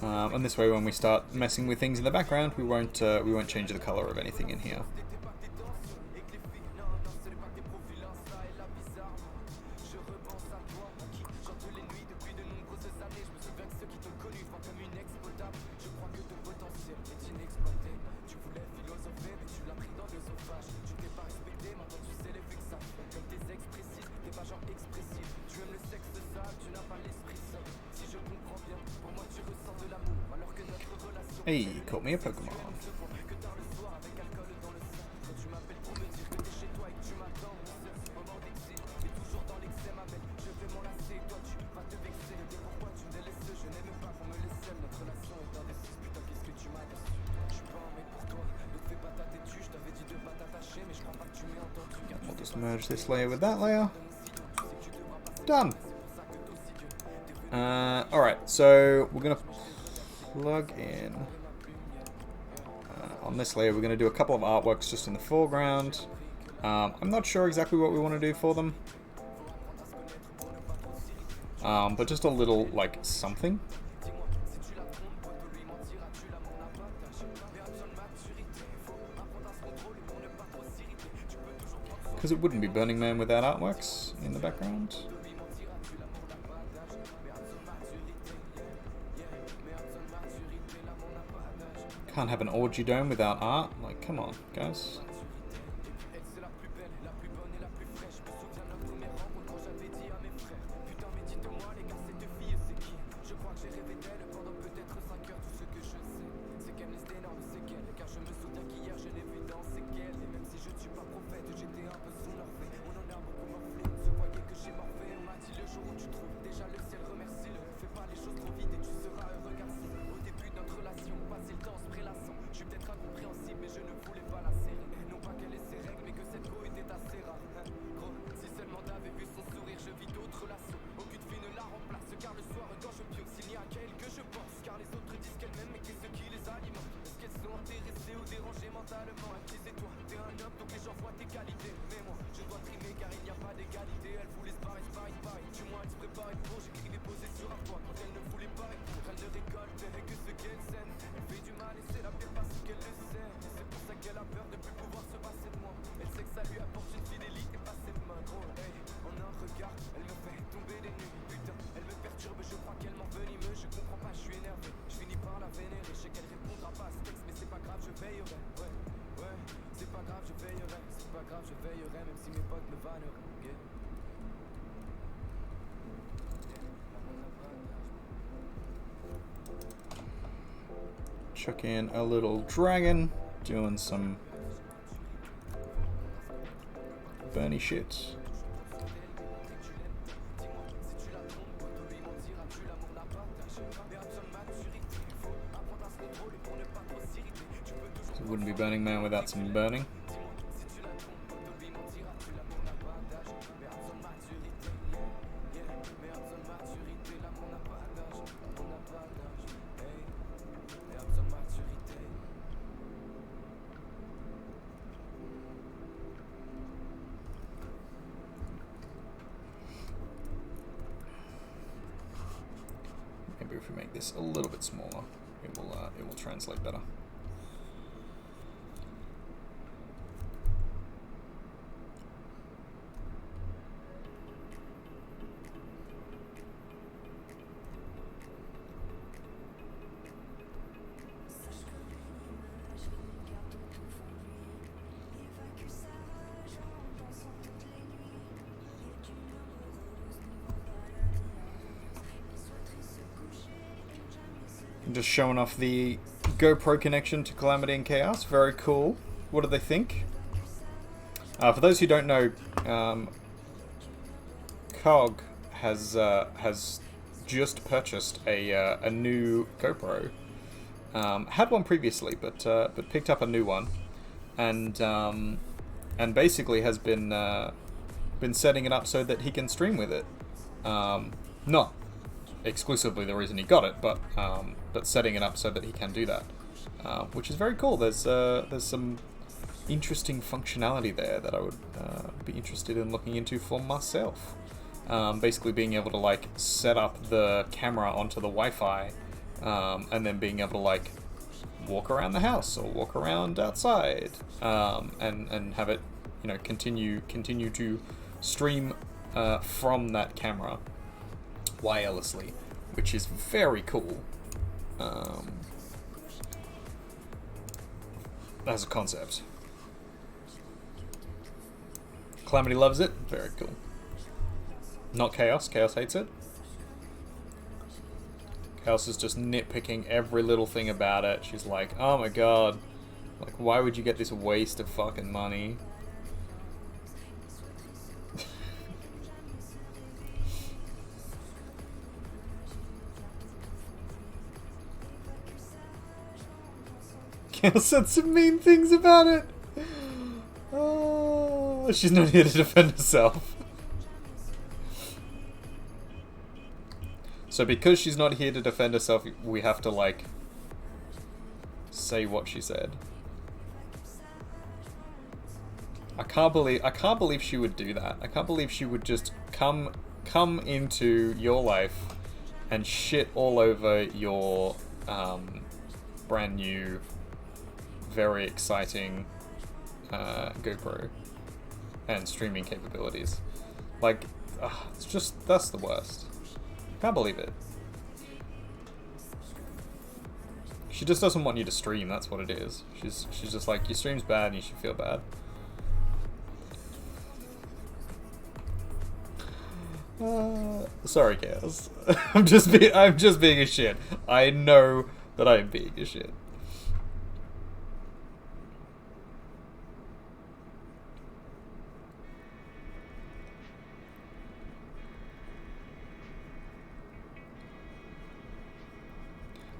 And this way, when we start messing with things in the background, we won't change the color of anything in here. Hey, caught me a Pokemon. We'll just merge this layer with that layer. Done. Alright, so we're going to plug in. On this layer, we're going to do a couple of artworks just in the foreground. I'm not sure exactly what we want to do for them. But just a little, like, something. Because it wouldn't be Burning Man without artworks in the background. Can't have an orgy dome without art. Like, come on, guys. Chuck in a little dragon, doing some Bernie shit. So it wouldn't be Burning Man without some burning. Maybe if we make this a little bit smaller, it will translate better. Just showing off the GoPro connection to Calamity and Chaos. Very cool. What do they think? For those who don't know, Cog has just purchased a new GoPro. Had one previously, but picked up a new one, and basically has been setting it up so that he can stream with it. Not exclusively the reason he got it, but setting it up so that he can do that, which is very cool. There's some interesting functionality there that I would be interested in looking into for myself. Basically being able to like set up the camera onto the Wi-Fi, and then being able to like walk around the house or walk around outside, and have it, you know, continue to stream from that camera wirelessly, which is very cool as a concept. Calamity loves it. Very cool. Not Chaos. Chaos hates it. Elsa's just nitpicking every little thing about it. She's like, oh my god. Like, why would you get this waste of fucking money? Gail said some mean things about it. Oh, she's not here to defend herself. So because she's not here to defend herself, we have to, like, say what she said. I can't believe she would do that. I can't believe she would just come into your life and shit all over your brand new, very exciting GoPro and streaming capabilities. Like, it's just, that's the worst. Can't believe it. She just doesn't want you to stream, that's what it is. She's just like, your stream's bad and you should feel bad. Sorry, Chaos. I'm just being a shit. I know that I'm being a shit.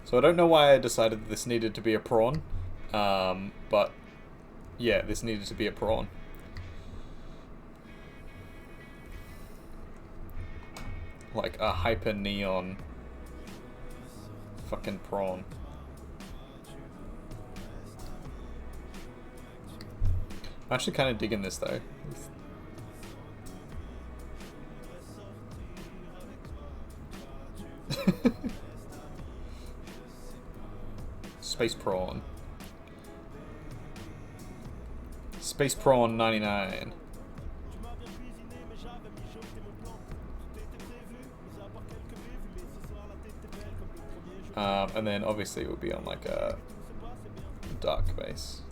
So I don't know why I decided that this needed to be a prawn, but yeah, this needed to be a prawn. Like a hyper neon fucking prawn. I'm actually kind of digging this though. Space Prawn. Space Prawn 99. And then obviously it would be on like a dark base.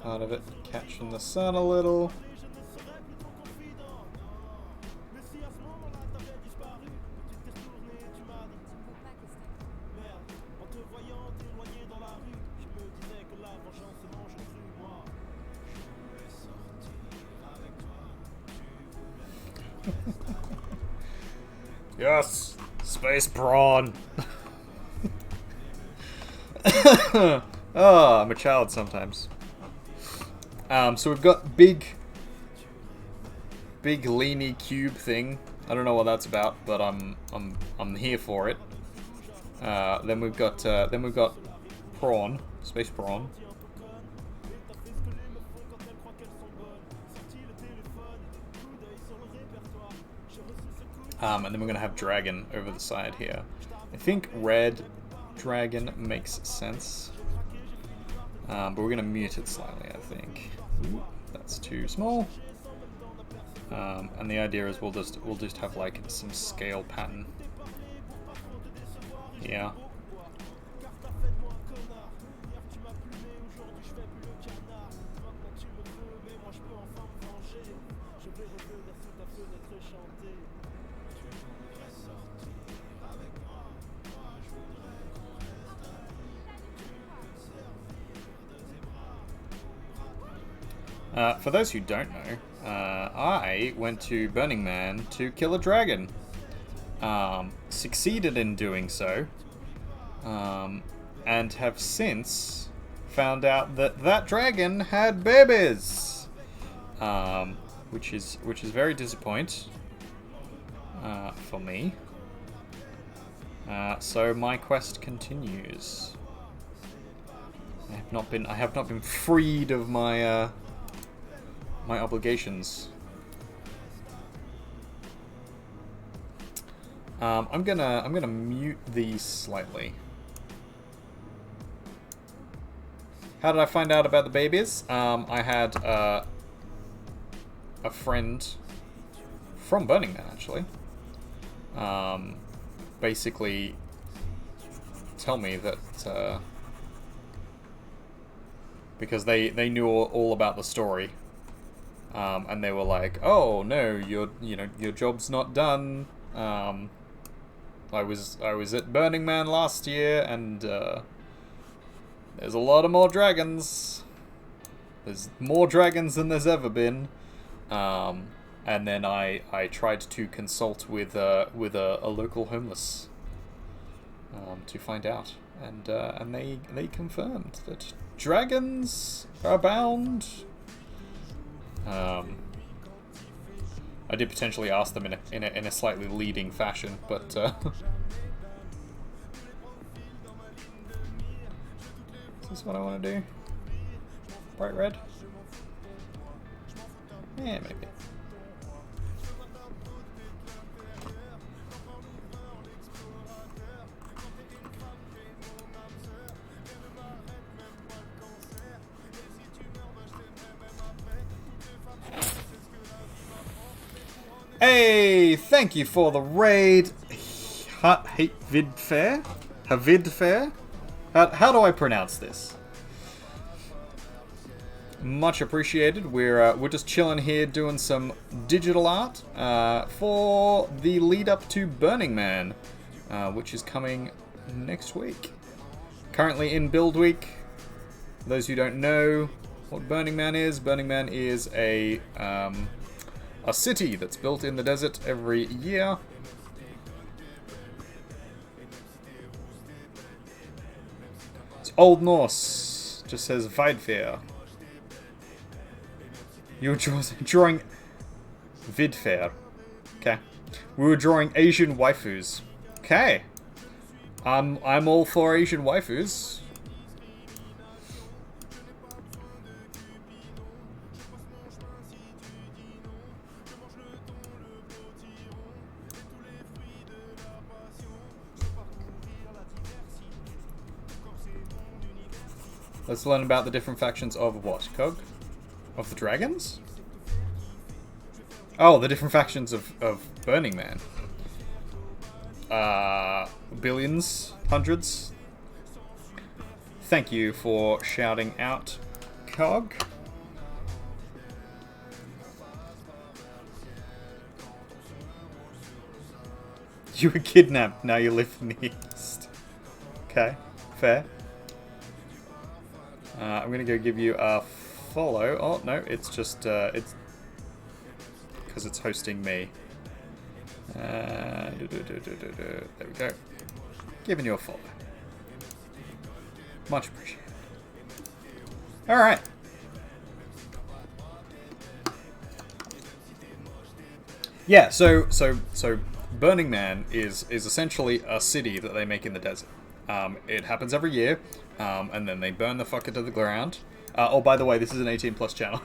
Part of it catching the sun a little. Yes, space prawn. Oh, I'm a child sometimes. So we've got big leany cube thing. I don't know what that's about, but I'm here for it. Then we've got prawn, space prawn. And then we're gonna have dragon over the side here. I think red dragon makes sense. But we're gonna mute it slightly, I think. Ooh, that's too small. And the idea is we'll just have like some scale pattern. Yeah. For those who don't know, I went to Burning Man to kill a dragon. Succeeded in doing so, and have since found out that that dragon had babies, which is very disappointing for me. So my quest continues. I have not been freed of my my obligations. I'm gonna mute these slightly. How did I find out about the babies? I had a friend from Burning Man, actually. Basically tell me that because they knew all about the story, and they were like, "Oh no, your job's not done." I was at Burning Man last year, and there's a lot of more dragons. There's more dragons than there's ever been. And then I tried to consult with a local homeless to find out, and they confirmed that dragons abound. I did potentially ask them in a slightly leading fashion, but is this what I want to do? Bright red? Yeah, maybe. Hey, thank you for the raid. Havidfair? Havidfair? How do I pronounce this? Much appreciated. We're just chilling here doing some digital art for the lead up to Burning Man, which is coming next week. Currently in build week. For those who don't know what Burning Man is a city that's built in the desert every year. It's Old Norse. Just says Vidfair. You were drawing Vidfair. Okay. We were drawing Asian waifus. Okay. I'm all for Asian waifus. Let's learn about the different factions of what, Cog? Of the dragons? Oh, the different factions of Burning Man. Billions? Hundreds? Thank you for shouting out, Cog. You were kidnapped, now you live in the East. Okay, fair. I'm gonna go give you a follow. Oh, no, it's just, it's because it's hosting me. There we go. Giving you a follow. Much appreciated. Alright. Yeah, so Burning Man is essentially a city that they make in the desert. It happens every year, and then they burn the fucker to the ground. Oh, by the way, this is an 18+ channel.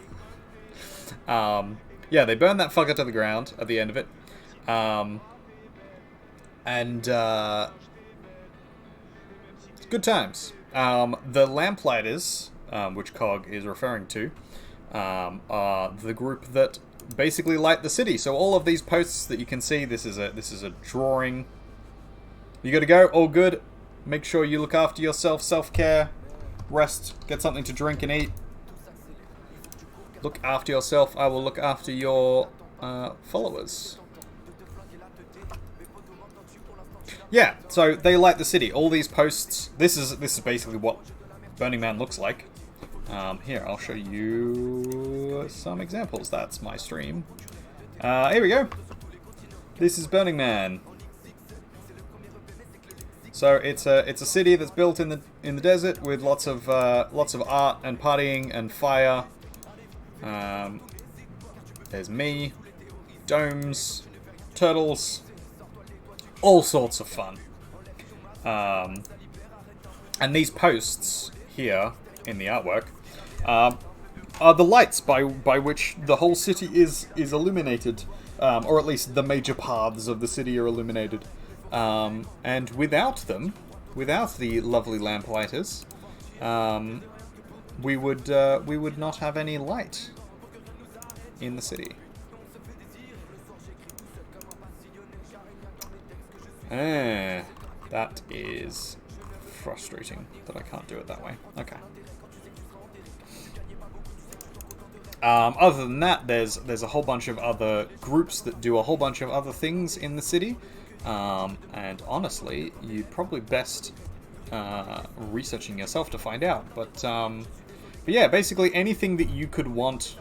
Yeah, they burn that fucker to the ground at the end of it. It's good times. The Lamplighters, which Cog is referring to, are the group that basically light the city. So all of these posts that you can see, this is a drawing. You gotta go, all good. Make sure you look after yourself, self-care, rest, get something to drink and eat. Look after yourself, I will look after your followers. Yeah, so they light the city. All these posts, this is basically what Burning Man looks like. Here, I'll show you some examples. That's my stream. Here we go. This is Burning Man. So it's a city that's built in the desert with lots of art and partying and fire. There's me, domes, turtles, all sorts of fun. And these posts here in the artwork are the lights by which the whole city is illuminated, or at least the major paths of the city are illuminated. And without them, without the lovely lamplighters, we would not have any light in the city. That is frustrating that I can't do it that way. Okay. Other than that, there's a whole bunch of other groups that do a whole bunch of other things in the city. And honestly, you'd probably best researching yourself to find out. But yeah, basically anything that you could want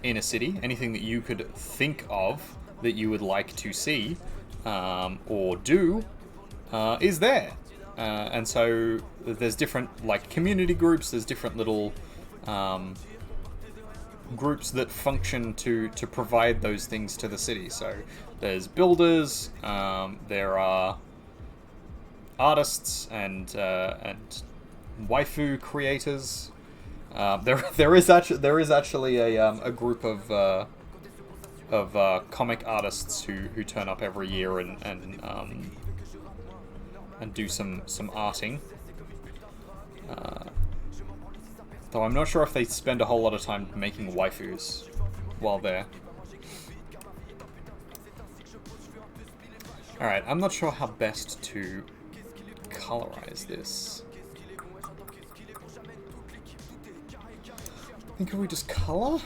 in a city, anything that you could think of that you would like to see or do, is there. And so there's different like community groups. There's different little groups that function to provide those things to the city. So there's builders, there are artists and waifu creators. There is actually a group of comic artists who turn up every year and do some arting. Though I'm not sure if they spend a whole lot of time making waifus while there. Alright, I'm not sure how best to colorize this. I think, could we just color?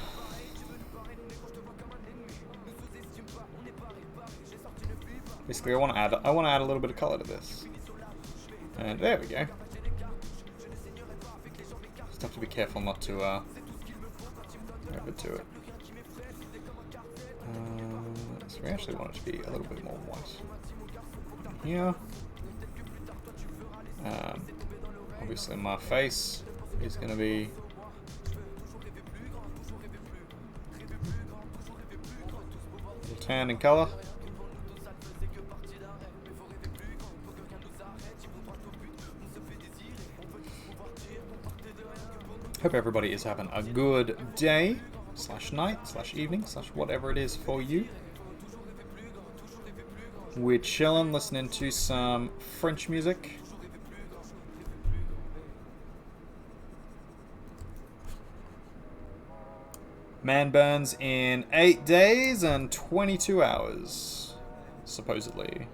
Basically, I want to add a little bit of color to this. And there we go. Just have to be careful not to overdo it. So we actually want it to be a little bit more white. Here. Obviously my face is going to be a little tan in color. Hope everybody is having a good day, slash night, slash evening, slash whatever it is for you. We're chilling, listening to some French music. Man burns in 8 days and 22 hours, supposedly.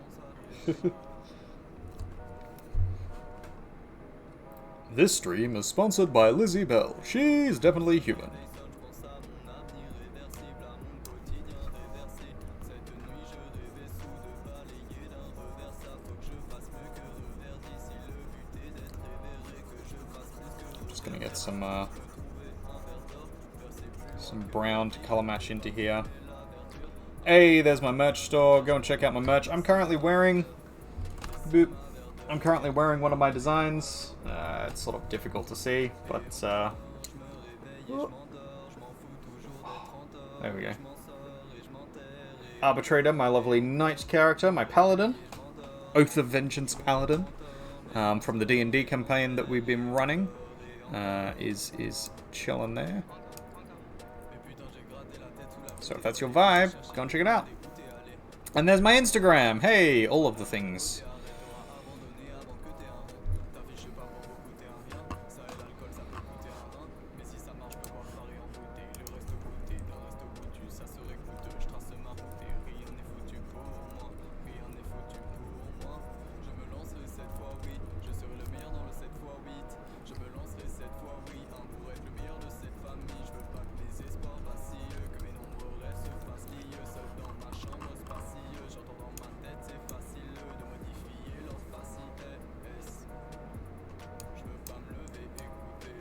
This stream is sponsored by Lizzie Bell. She's definitely human. Just gonna get some brown to color match into here. Hey, there's my merch store. Go and check out my merch. I'm currently wearing one of my designs. It's sort of difficult to see, but there we go. Arbitrator, my lovely knight character, my paladin, Oath of Vengeance paladin, from the D&D campaign that we've been running, is chilling there. So if that's your vibe, go and check it out. And there's my Instagram. Hey, all of the things.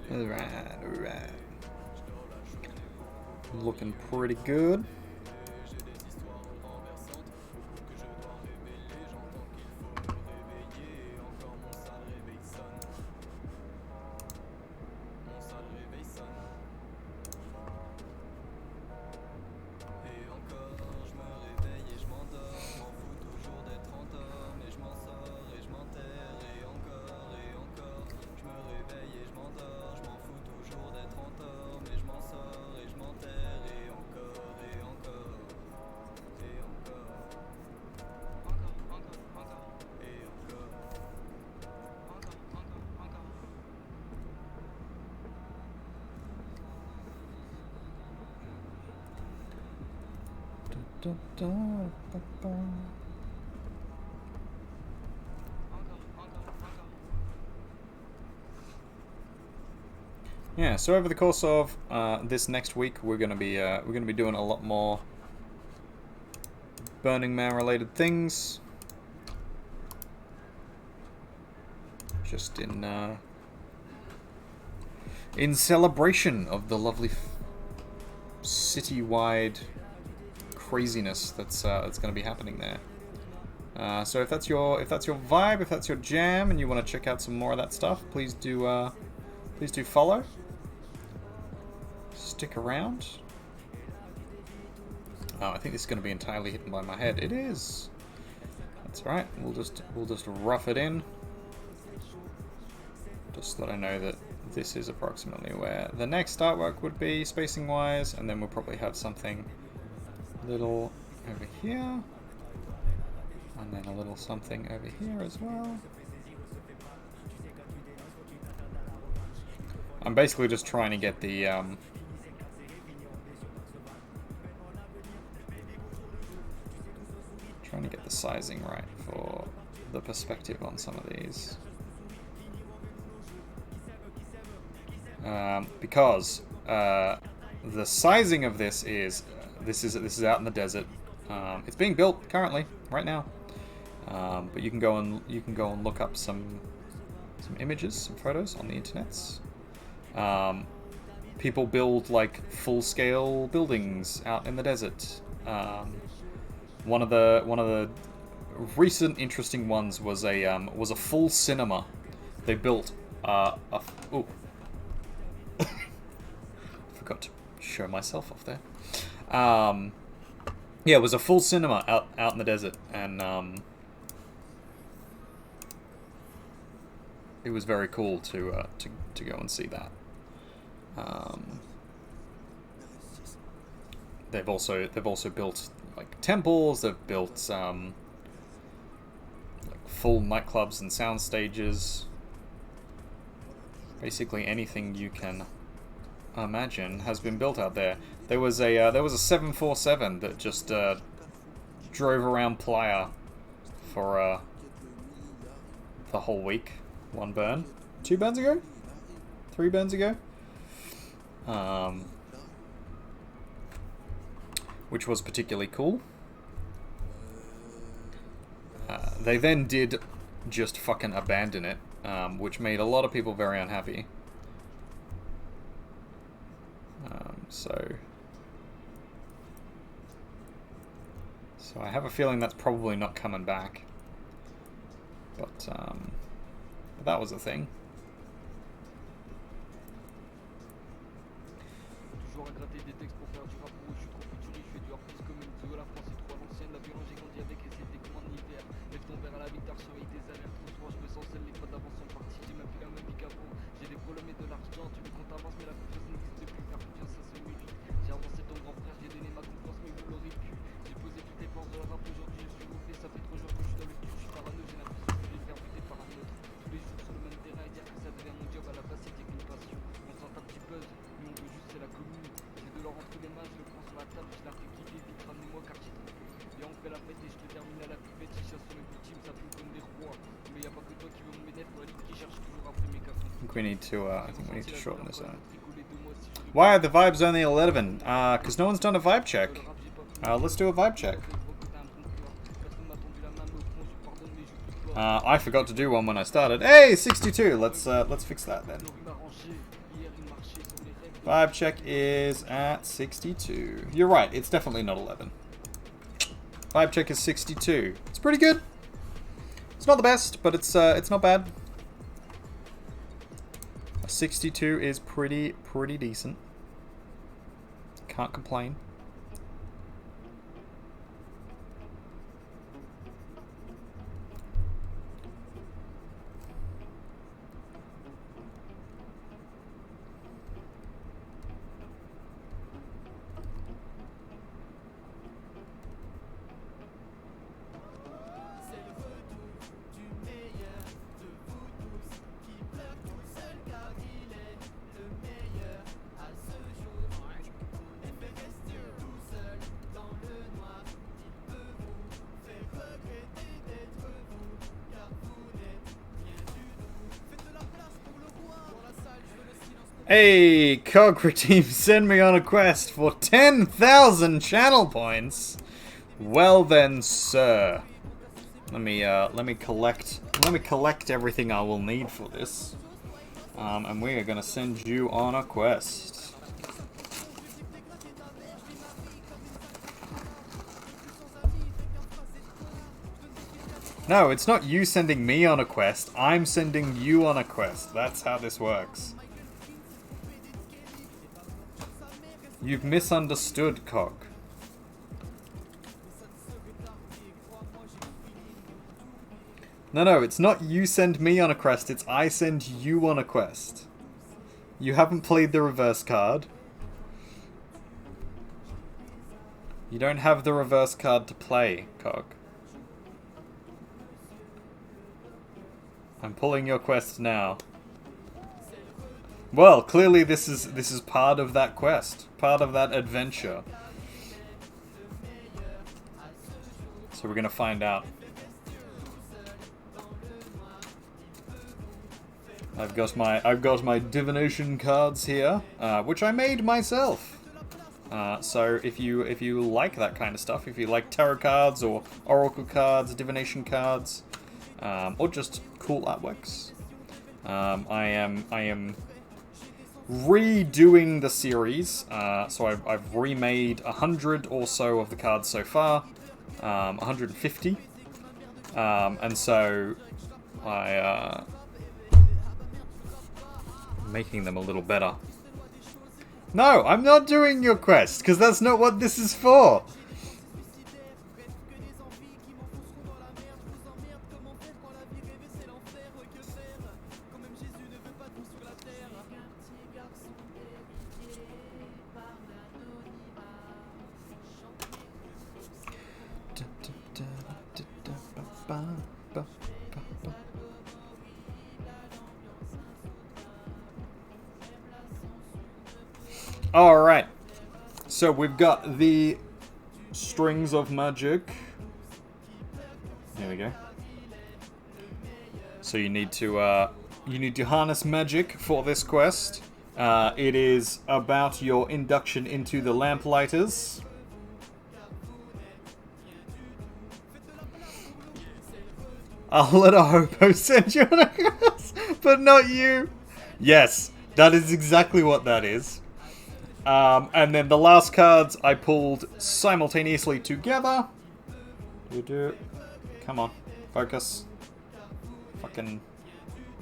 Alright. Looking pretty good. Yeah, so over the course of this next week, we're gonna be doing a lot more Burning Man related things. Just in celebration of the lovely city-wide craziness that's going to be happening there. So if that's your vibe, if that's your jam, and you want to check out some more of that stuff, please do follow. Stick around. Oh, I think this is going to be entirely hidden by my head. It is. That's right. We'll just rough it in. Just so that I know that this is approximately where the next artwork would be, spacing wise, and then we'll probably have something little over here, and then a little something over here as well. I'm basically just trying to get the sizing right for the perspective on some of these. Because the sizing of this is out in the desert. It's being built currently, right now. But you can go and look up some images, some photos on the internets. People build like full-scale buildings out in the desert. One of the recent interesting ones was a full cinema. They built forgot to show myself off there. Yeah, it was a full cinema out in the desert, and it was very cool to go and see that. They've also built like temples. They've built like full nightclubs and sound stages. Basically anything you can imagine has been built out there. There was a 747 that just drove around Playa for the whole week. 1 burn, 2 burns ago, 3 burns ago, which was particularly cool. They then did just fucking abandon it, which made a lot of people very unhappy. So I have a feeling that's probably not coming back. But that was a thing. I think we need to shorten this out. Why are the vibes only 11? Because no one's done a vibe check. Let's do a vibe check. I forgot to do one when I started. Hey, 62. Let's fix that then. Vibe check is at 62. You're right. It's definitely not 11. Vibe check is 62. It's pretty good. It's not the best, but it's not bad. 62 is pretty decent. Can't complain. Hey, Cogre team, send me on a quest for 10,000 channel points. Well then, sir. Let me collect everything I will need for this. And we are gonna send you on a quest. No, it's not you sending me on a quest. I'm sending you on a quest. That's how this works. You've misunderstood, Cog. No, it's not you send me on a quest, it's I send you on a quest. You haven't played the reverse card. You don't have the reverse card to play, Cog. I'm pulling your quest now. Well, clearly this is part of that quest, part of that adventure. So we're gonna find out. I've got my divination cards here, which I made myself. So if you like that kind of stuff, if you like tarot cards or oracle cards, divination cards, or just cool artworks, I am redoing the series. So I've remade 100 or so of the cards so far, 150, and so making them a little better. No, I'm not doing your quest, because that's not what this is for. Alright, so we've got the strings of magic. There we go. So you need to harness magic for this quest. It is about your induction into the Lamplighters. I'll let a hobo send you on a quest, but not you. Yes, that is exactly what that is. And then the last cards I pulled simultaneously together. Come on, focus. Fucking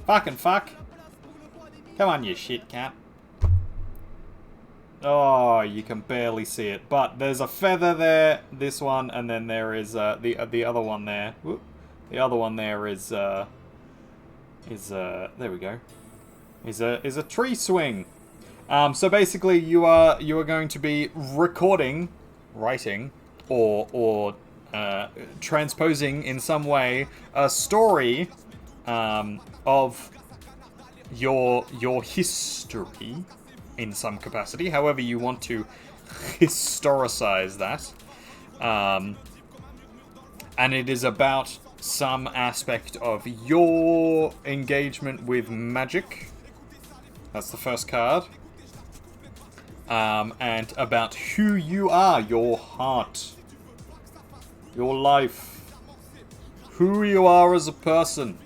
fuck. Come on, you shit cat. Oh, you can barely see it, but there's a feather there. This one, and then there is the other one there. Whoop. The other one there is there we go. Is a tree swing. So basically, you are going to be writing, or transposing in some way a story of your history in some capacity, however you want to historicize that, and it is about some aspect of your engagement with magic. That's the first card. And about who you are, your heart, your life, who you are as a person.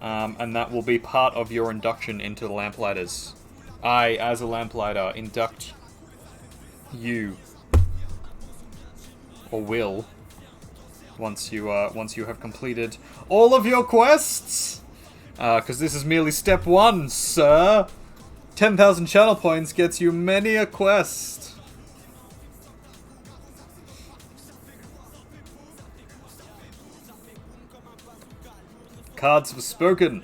And that will be part of your induction into the Lamplighters. I, as a Lamplighter, induct you, or will, once you have completed all of your quests. Because this is merely step 1, sir. 10,000 channel points gets you many a quest. Cards have spoken.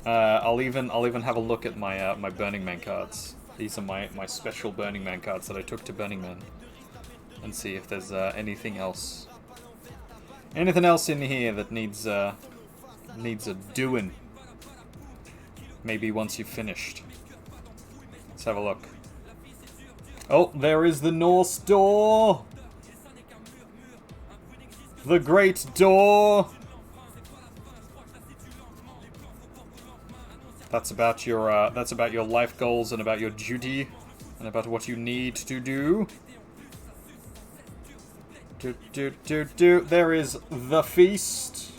I'll even have a look at my my Burning Man cards. These are my special Burning Man cards that I took to Burning Man, and see if there's anything else. Anything else in here that needs a doing. Maybe once you've finished. Let's have a look. Oh, there is the Norse door! The Great Door! That's about your life goals and about your duty and about what you need to do. There is the feast.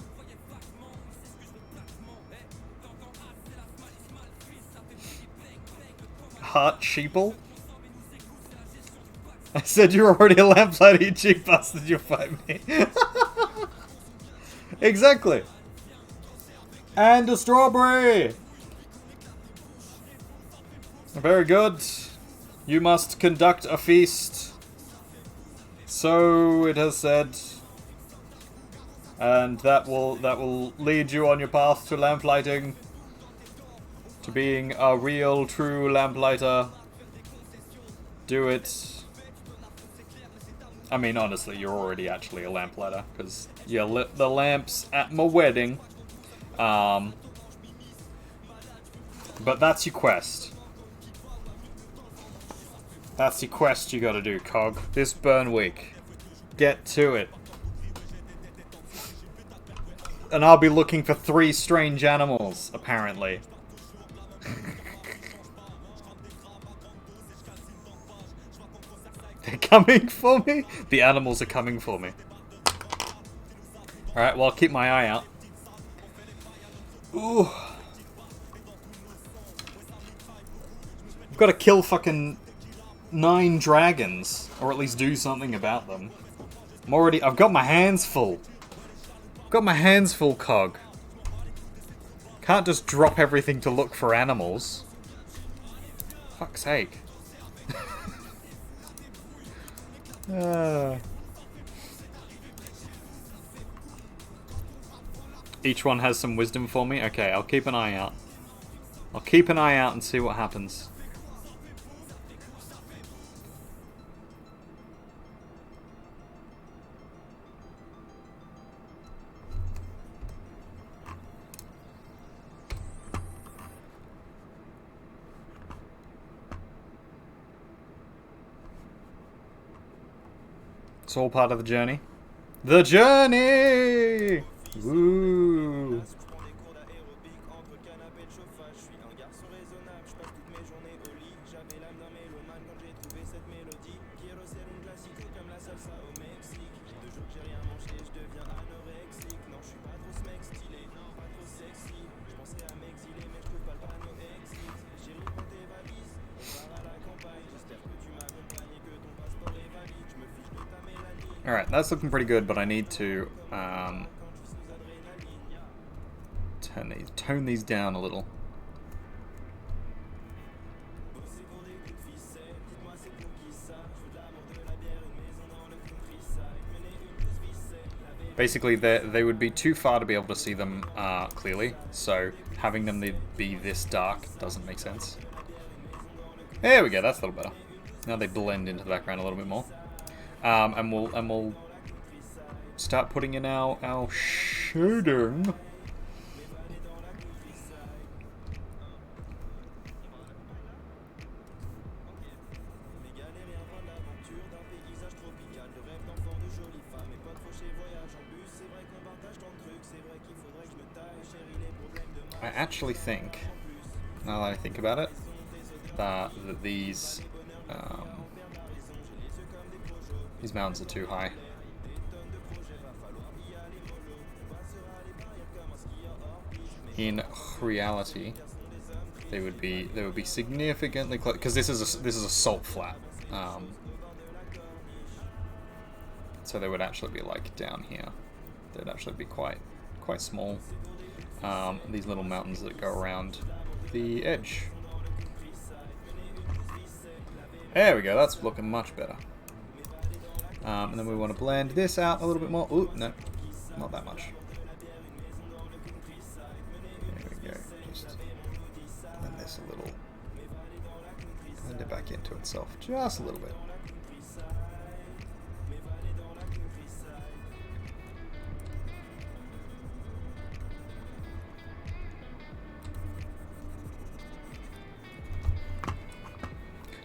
Heart sheeple. I said you're already a lamplighter, you cheap bastard, you'll fight me. Exactly. And a strawberry. Very good. You must conduct a feast. So it has said. And that will lead you on your path to lamplighting. To being a real, true lamplighter. Do it. I mean, honestly, you're already actually a lamplighter, because you lit the lamps at my wedding. But that's your quest. That's your quest you gotta do, Cog. This burn week. Get to it. And I'll be looking for 3 strange animals, apparently. They're coming for me? The animals are coming for me. Alright, well, I'll keep my eye out. Ooh. I've got to kill fucking 9 dragons. Or at least do something about them. I've got my hands full. I've got my hands full, Cog. Can't just drop everything to look for animals. Fuck's sake. Each one has some wisdom for me? Okay, I'll keep an eye out. I'll keep an eye out and see what happens. It's all part of the journey. The journey! Woo! Alright, that's looking pretty good, but I need to tone these down a little. Basically, they would be too far to be able to see them clearly, so having them be this dark doesn't make sense. There we go, that's a little better. Now they blend into the background a little bit more. And we'll start putting in our shading. I actually think, now that I think about it, that these mountains are too high. In reality, they would be significantly close, because this is a salt flat. So they would actually be like down here. They'd actually be quite small. These little mountains that go around the edge. There we go. That's looking much better. And then we want to blend this out a little bit more. Ooh, no, not that much. There we go. Just blend this a little. Blend it back into itself just a little bit.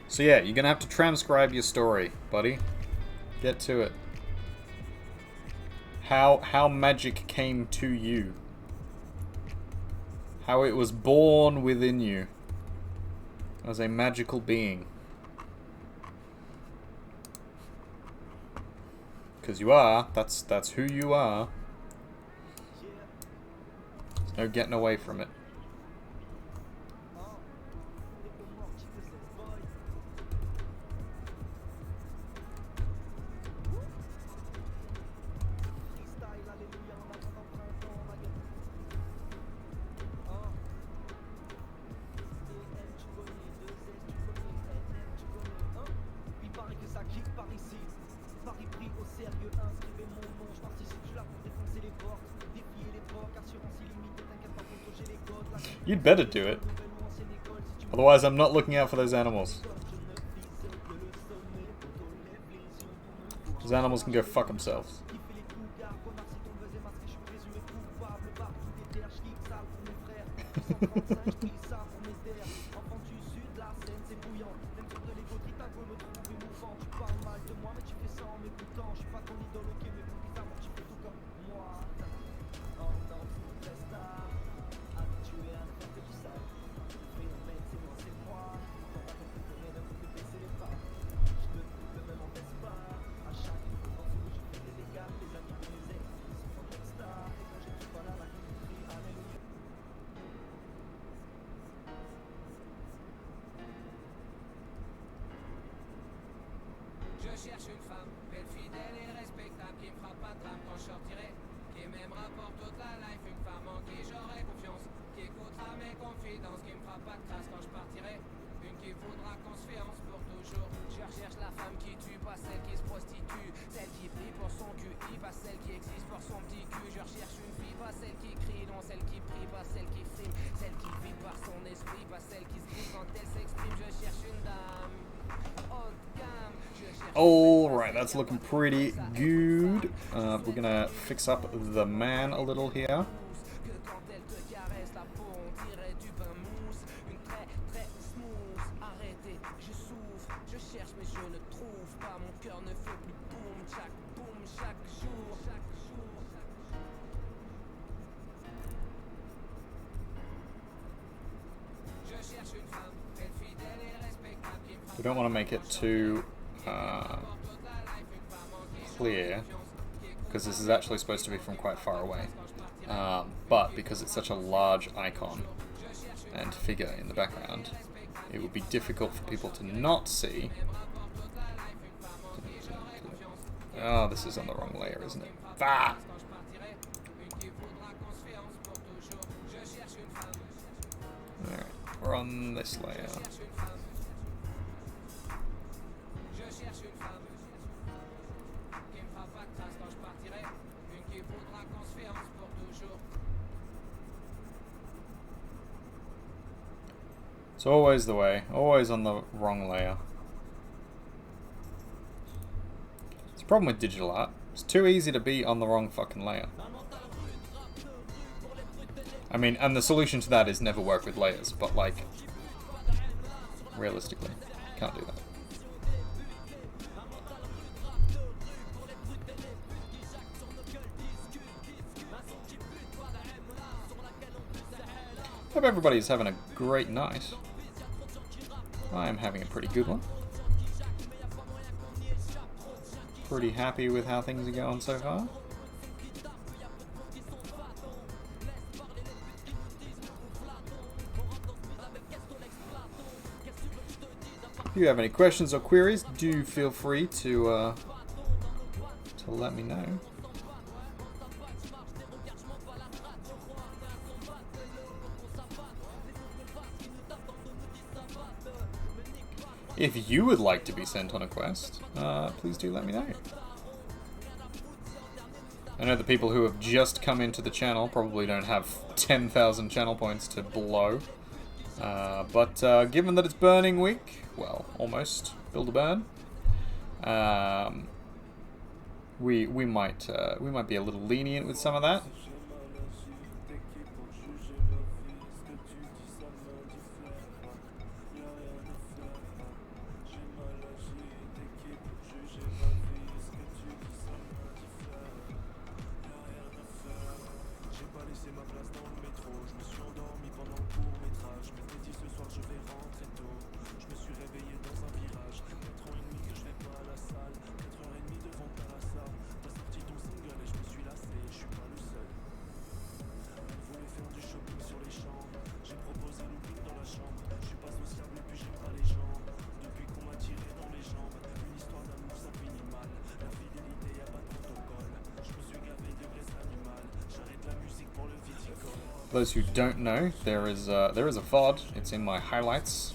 So yeah, you're gonna have to transcribe your story, buddy. Get to it. How magic came to you. How it was born within you as a magical being. Because you are. That's who you are. There's no getting away from it. You'd better do it. Otherwise, I'm not looking out for those animals. Those animals can go fuck themselves. Alright, that's looking pretty good. We're gonna fix up the man a little here. We don't want to make it too clear, because this is actually supposed to be from quite far away. But because it's such a large icon and figure in the background, it would be difficult for people to not see. Oh, this is on the wrong layer, isn't it? Ah! Alright, we're on this layer. It's always the way, always on the wrong layer. It's a problem with digital art. It's too easy to be on the wrong fucking layer. I mean, and the solution to that is never work with layers, but like, realistically, can't do that. Hope everybody's having a great night. I am having a pretty good one. Pretty happy with how things are going so far. If you have any questions or queries, do feel free to let me know. If you would like to be sent on a quest, please do let me know. I know the people who have just come into the channel probably don't have 10,000 channel points to blow. But given that it's burning week, well, almost, build a burn, we might be a little lenient with some of that. Those who don't know, there is a VOD. It's in my highlights,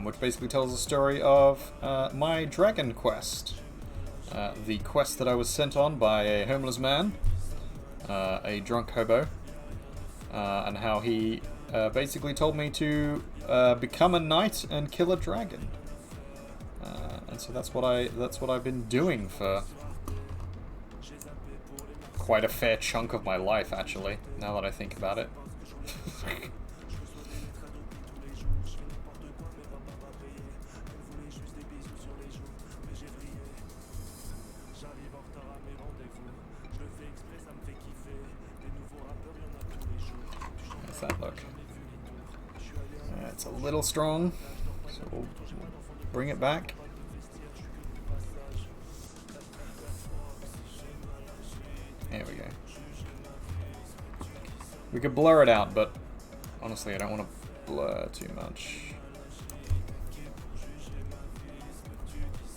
which basically tells the story of my dragon quest, the quest that I was sent on by a homeless man, a drunk hobo, and how he basically told me to become a knight and kill a dragon. And so that's what I've been doing for quite a fair chunk of my life, actually, now that I think about it. How's that look? It's a little strong, so we'll bring it back. There we go. We could blur it out, but honestly, I don't want to blur too much.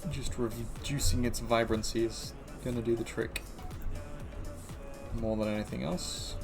Just reducing its vibrancy is going to do the trick more than anything else.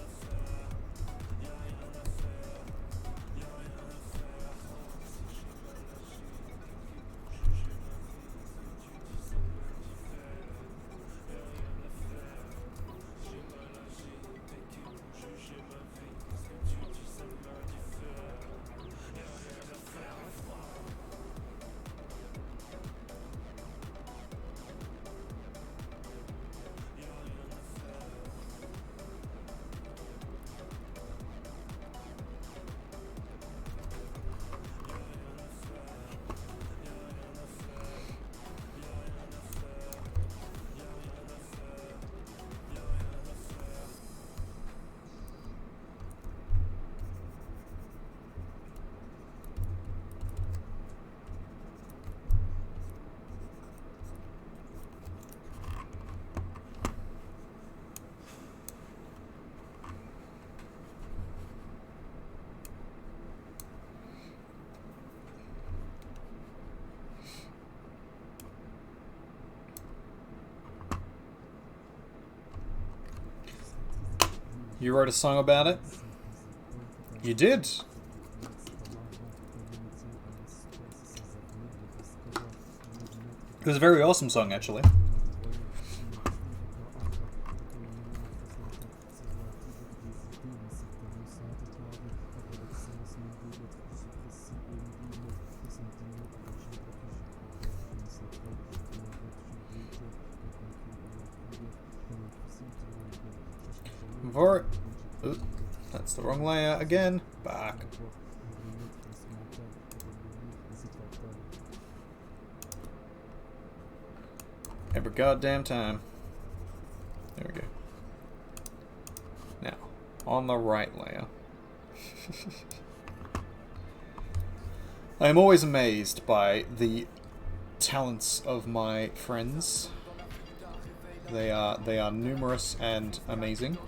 You wrote a song about it? You did? It was a very awesome song, actually. Ooh, that's the wrong layer again. Back. Every goddamn time. There we go. Now, on the right layer. I am always amazed by the talents of my friends. They are numerous and amazing.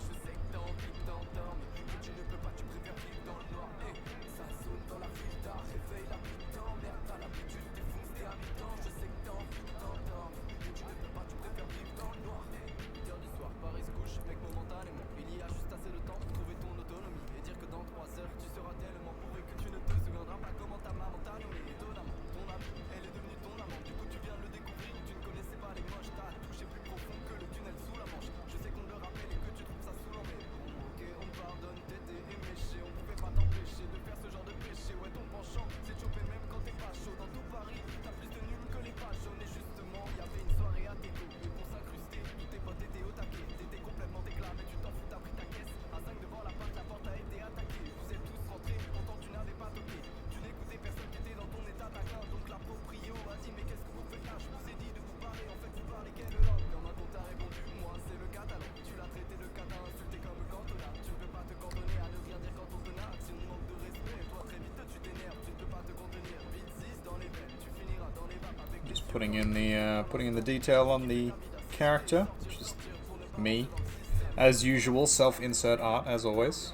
putting in the detail on the character, which is me, as usual. Self-insert art as always.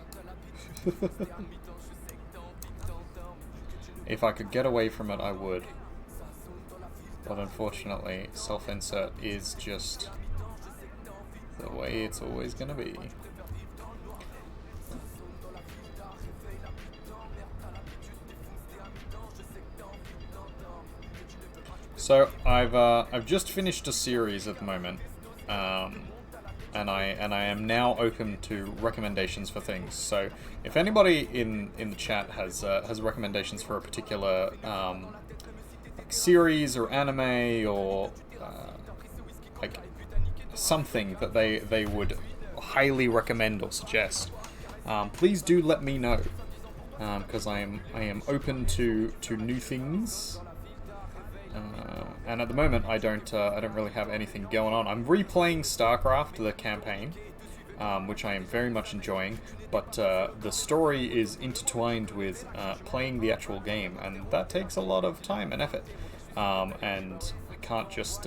If I could get away from it, I would. But unfortunately, self-insert is just the way it's always gonna be. So I've just finished a series at the moment, and I am now open to recommendations for things. So if anybody in the chat has recommendations for a particular like series or anime or like something that they would highly recommend or suggest, please do let me know, because I am open to new things. And at the moment, I don't really have anything going on. I'm replaying StarCraft, the campaign, which I am very much enjoying. But the story is intertwined with playing the actual game, and that takes a lot of time and effort. And I can't just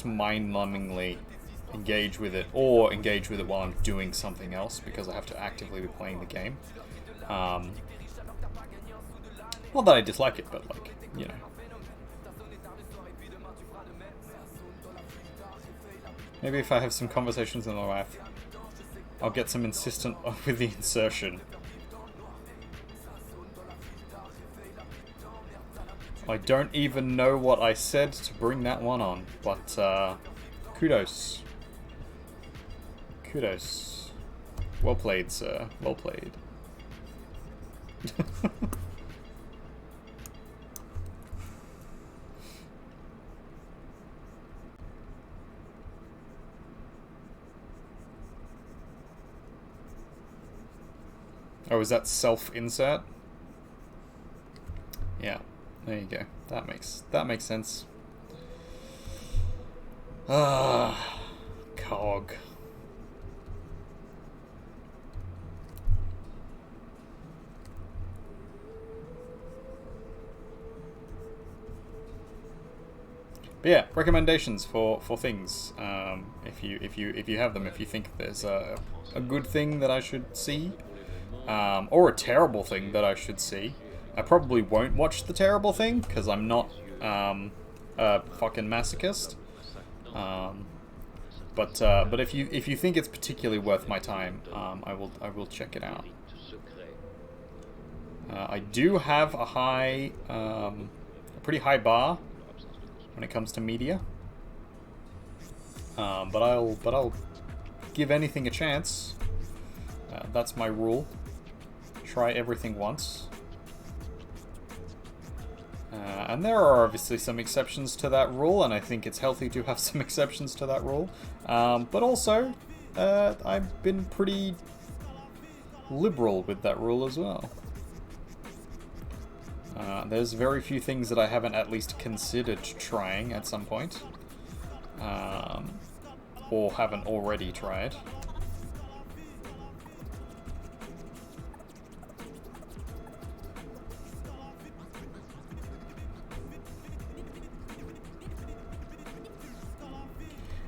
mind-numbingly engage with it, or engage with it while I'm doing something else, because I have to actively be playing the game. Not that I dislike it, but like, you know. Maybe if I have some conversations in my life, I'll get some insistent with the insertion. I don't even know what I said to bring that one on, but kudos. Kudos. Well played, sir. Well played. Oh, is that self-insert? Yeah, there you go. That makes sense. Ah, cog. But yeah, recommendations for things. If you have them, if you think there's a good thing that I should see, or a terrible thing that I should see. I probably won't watch the terrible thing because I'm not a fucking masochist. But if you think it's particularly worth my time, I will check it out. I do have a pretty high bar when it comes to media. But I'll give anything a chance. That's my rule. Try everything once. And there are obviously some exceptions to that rule, and I think it's healthy to have some exceptions to that rule. But also, I've been pretty liberal with that rule as well. There's very few things that I haven't at least considered trying at some point. Or haven't already tried.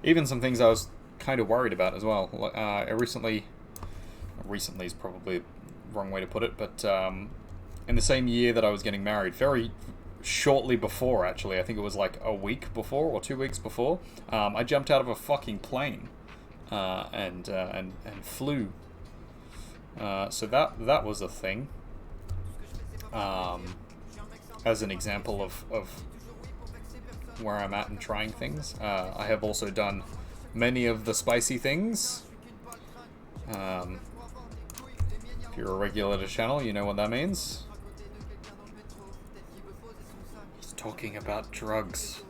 Even some things I was kind of worried about as well. Recently is probably the wrong way to put it, but in the same year that I was getting married, very shortly before, actually, I think it was like a week before or 2 weeks before, I jumped out of a fucking plane and flew. So that was a thing. As an example of where I'm at and trying things. I have also done many of the spicy things. If you're a regular to the channel, you know what that means. He's talking about drugs.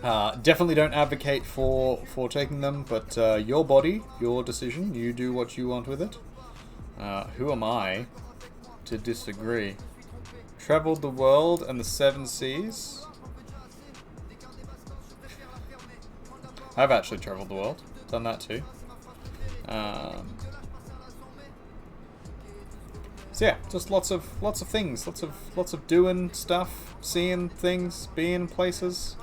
Definitely don't advocate for taking them, but your body, your decision, you do what you want with it. Who am I to disagree? Traveled the world and the 7 seas. I've actually traveled the world. Done that too. So yeah, just lots of things, lots of doing stuff, seeing things, being places.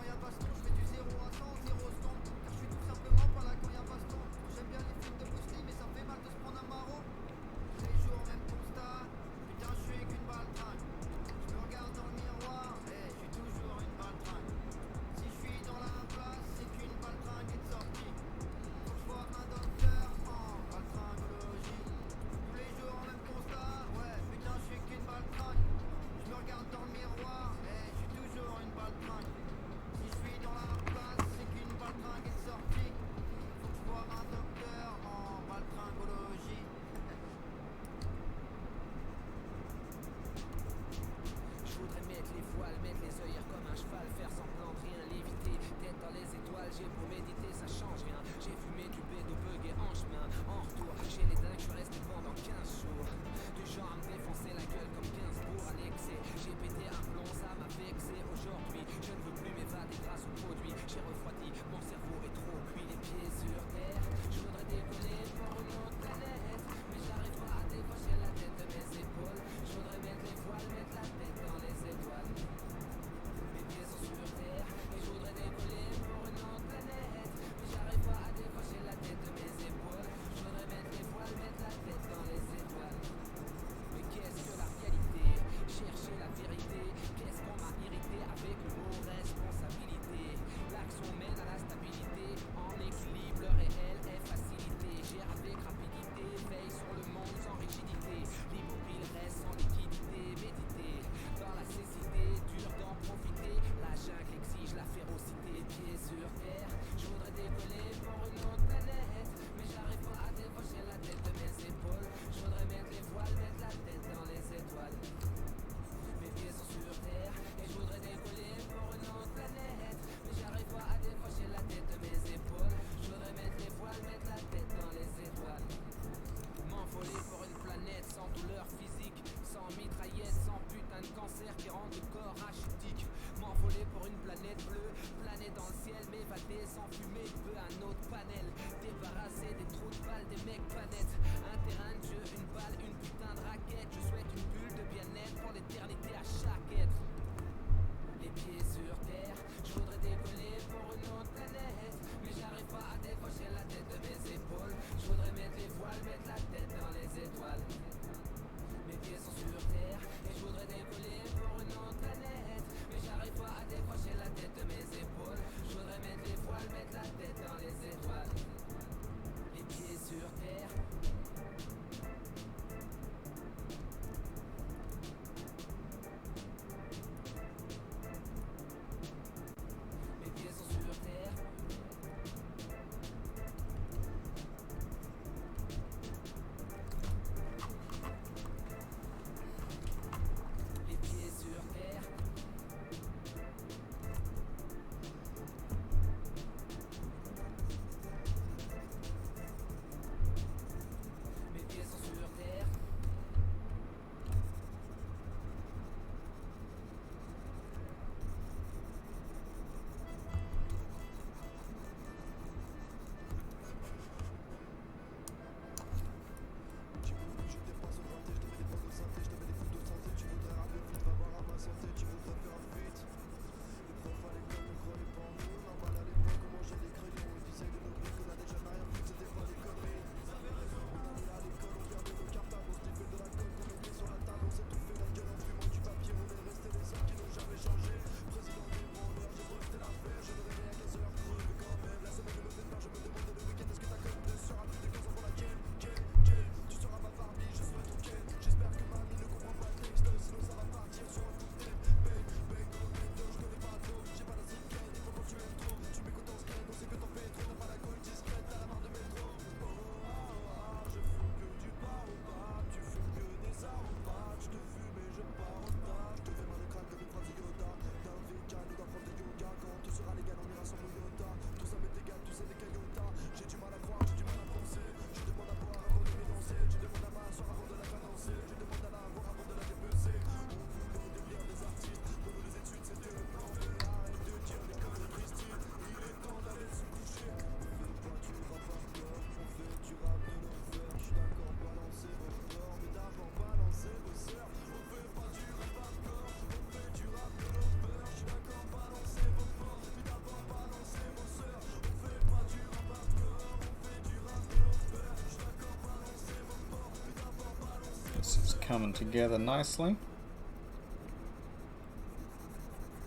coming together nicely.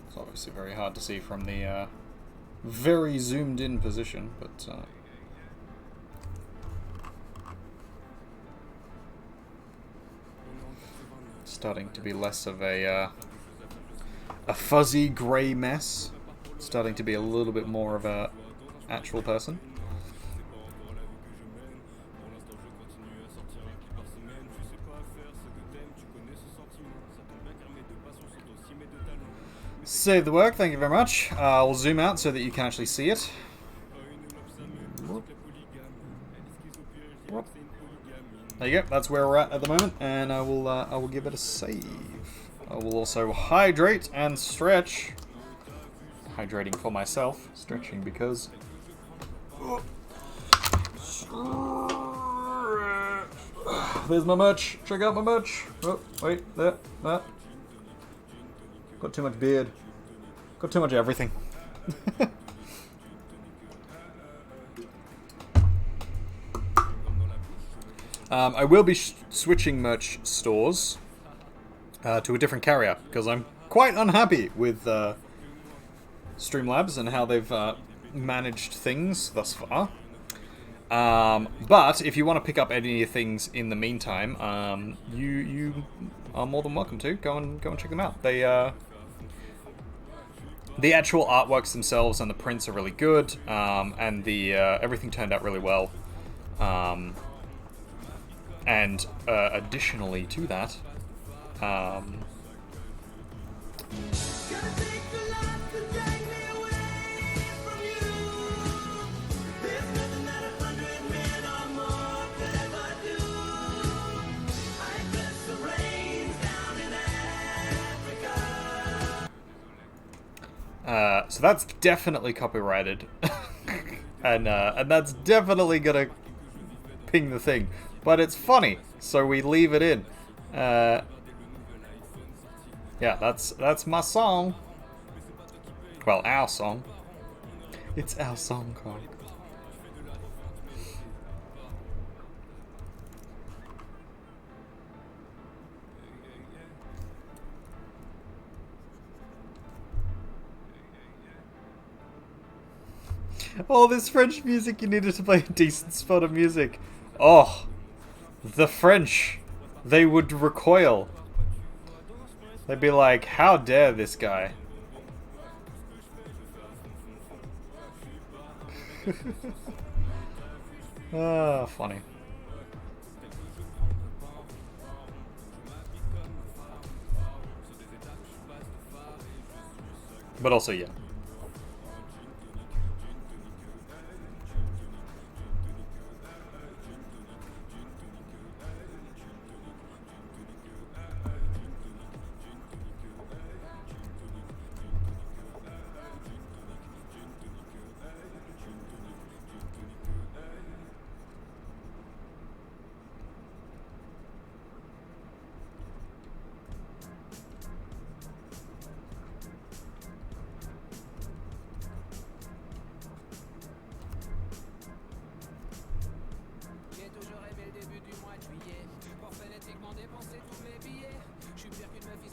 It's obviously very hard to see from the very zoomed in position, but starting to be less of a fuzzy grey mess. Starting to be a little bit more of a actual person. Save the work, thank you very much. We'll zoom out so that you can actually see it. There you go, that's where we're at the moment, and I will give it a save. I will also hydrate and stretch. Hydrating for myself, stretching because... There's my merch, check out my merch. Oh, wait, there, that. Got too much beard. Got too much everything. I will be switching merch stores to a different carrier because I'm quite unhappy with Streamlabs and how they've managed things thus far. But if you want to pick up any things in the meantime, you are more than welcome to go and check them out. They the actual artworks themselves and the prints are really good, and the everything turned out really well. And additionally to that, so that's definitely copyrighted, and that's definitely gonna ping the thing. But it's funny, so we leave it in. Yeah, that's my song. Well, our song. It's our song, Carl. Oh, this French music, you needed to play a decent spot of music. Oh, the French. They would recoil. They'd be like, how dare this guy? Ah, funny. But also, yeah.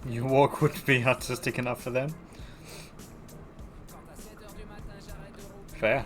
Your walk would be artistic enough for them. Fair.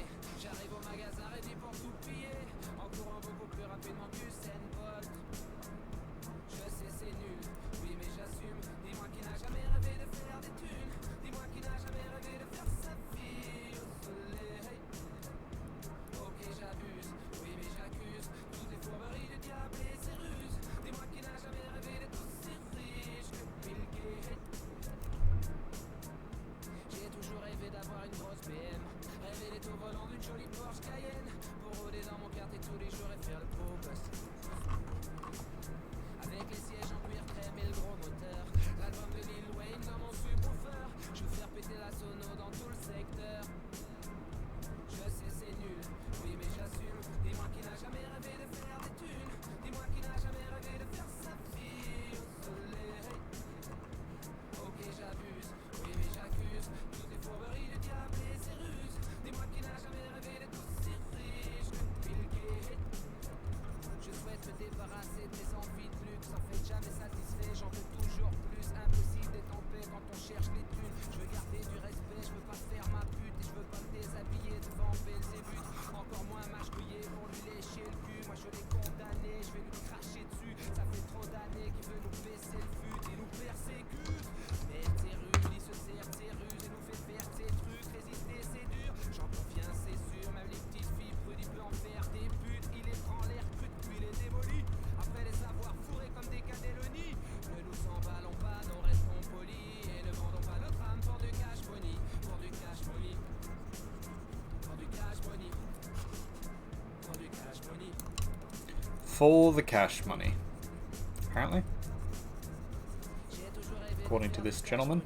for the cash money. Apparently. According to this gentleman.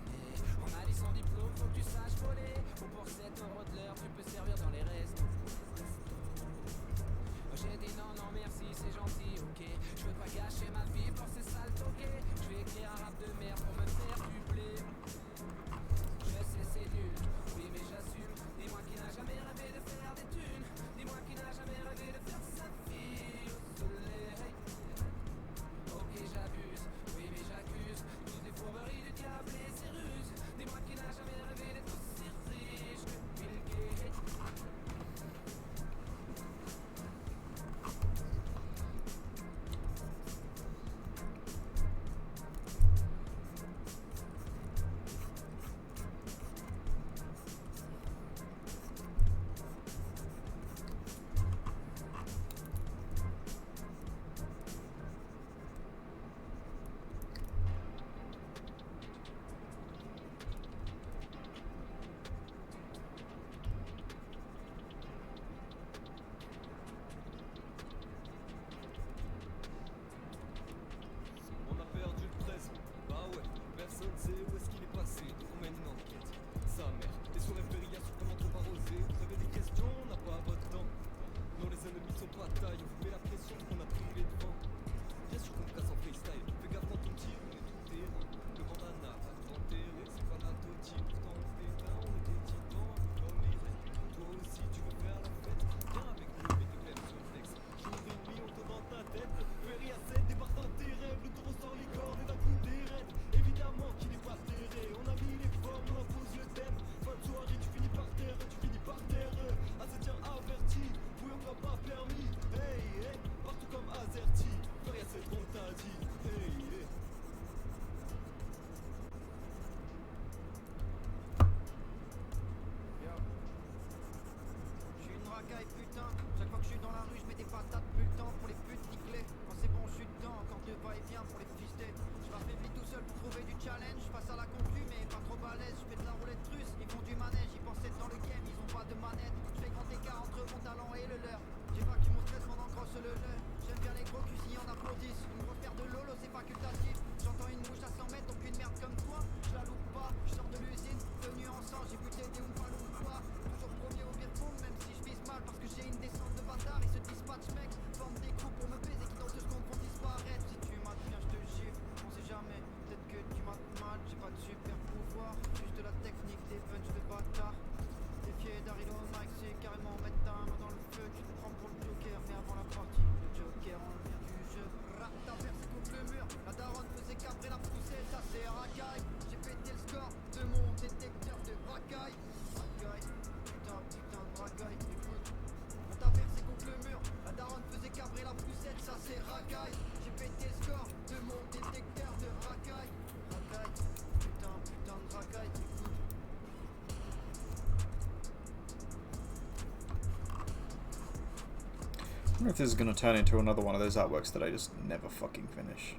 I wonder if this is going to turn into another one of those artworks that I just never fucking finish.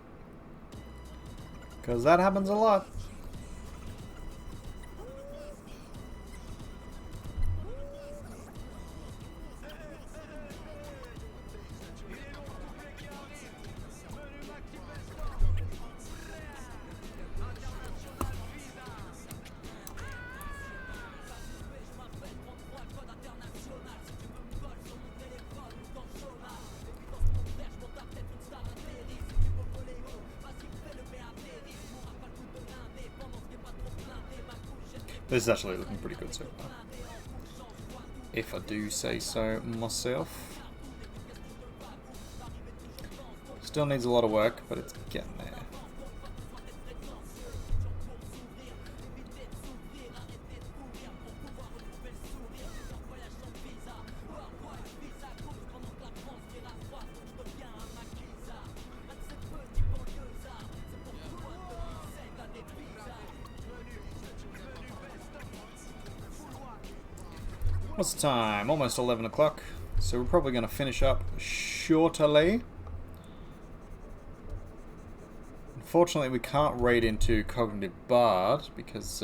Because that happens a lot. This is actually looking pretty good so far, if I do say so myself. Still needs a lot of work, but it's getting there. What's the time? Almost 11 o'clock. So we're probably going to finish up shortly. Unfortunately, we can't raid into Cognitive Bard because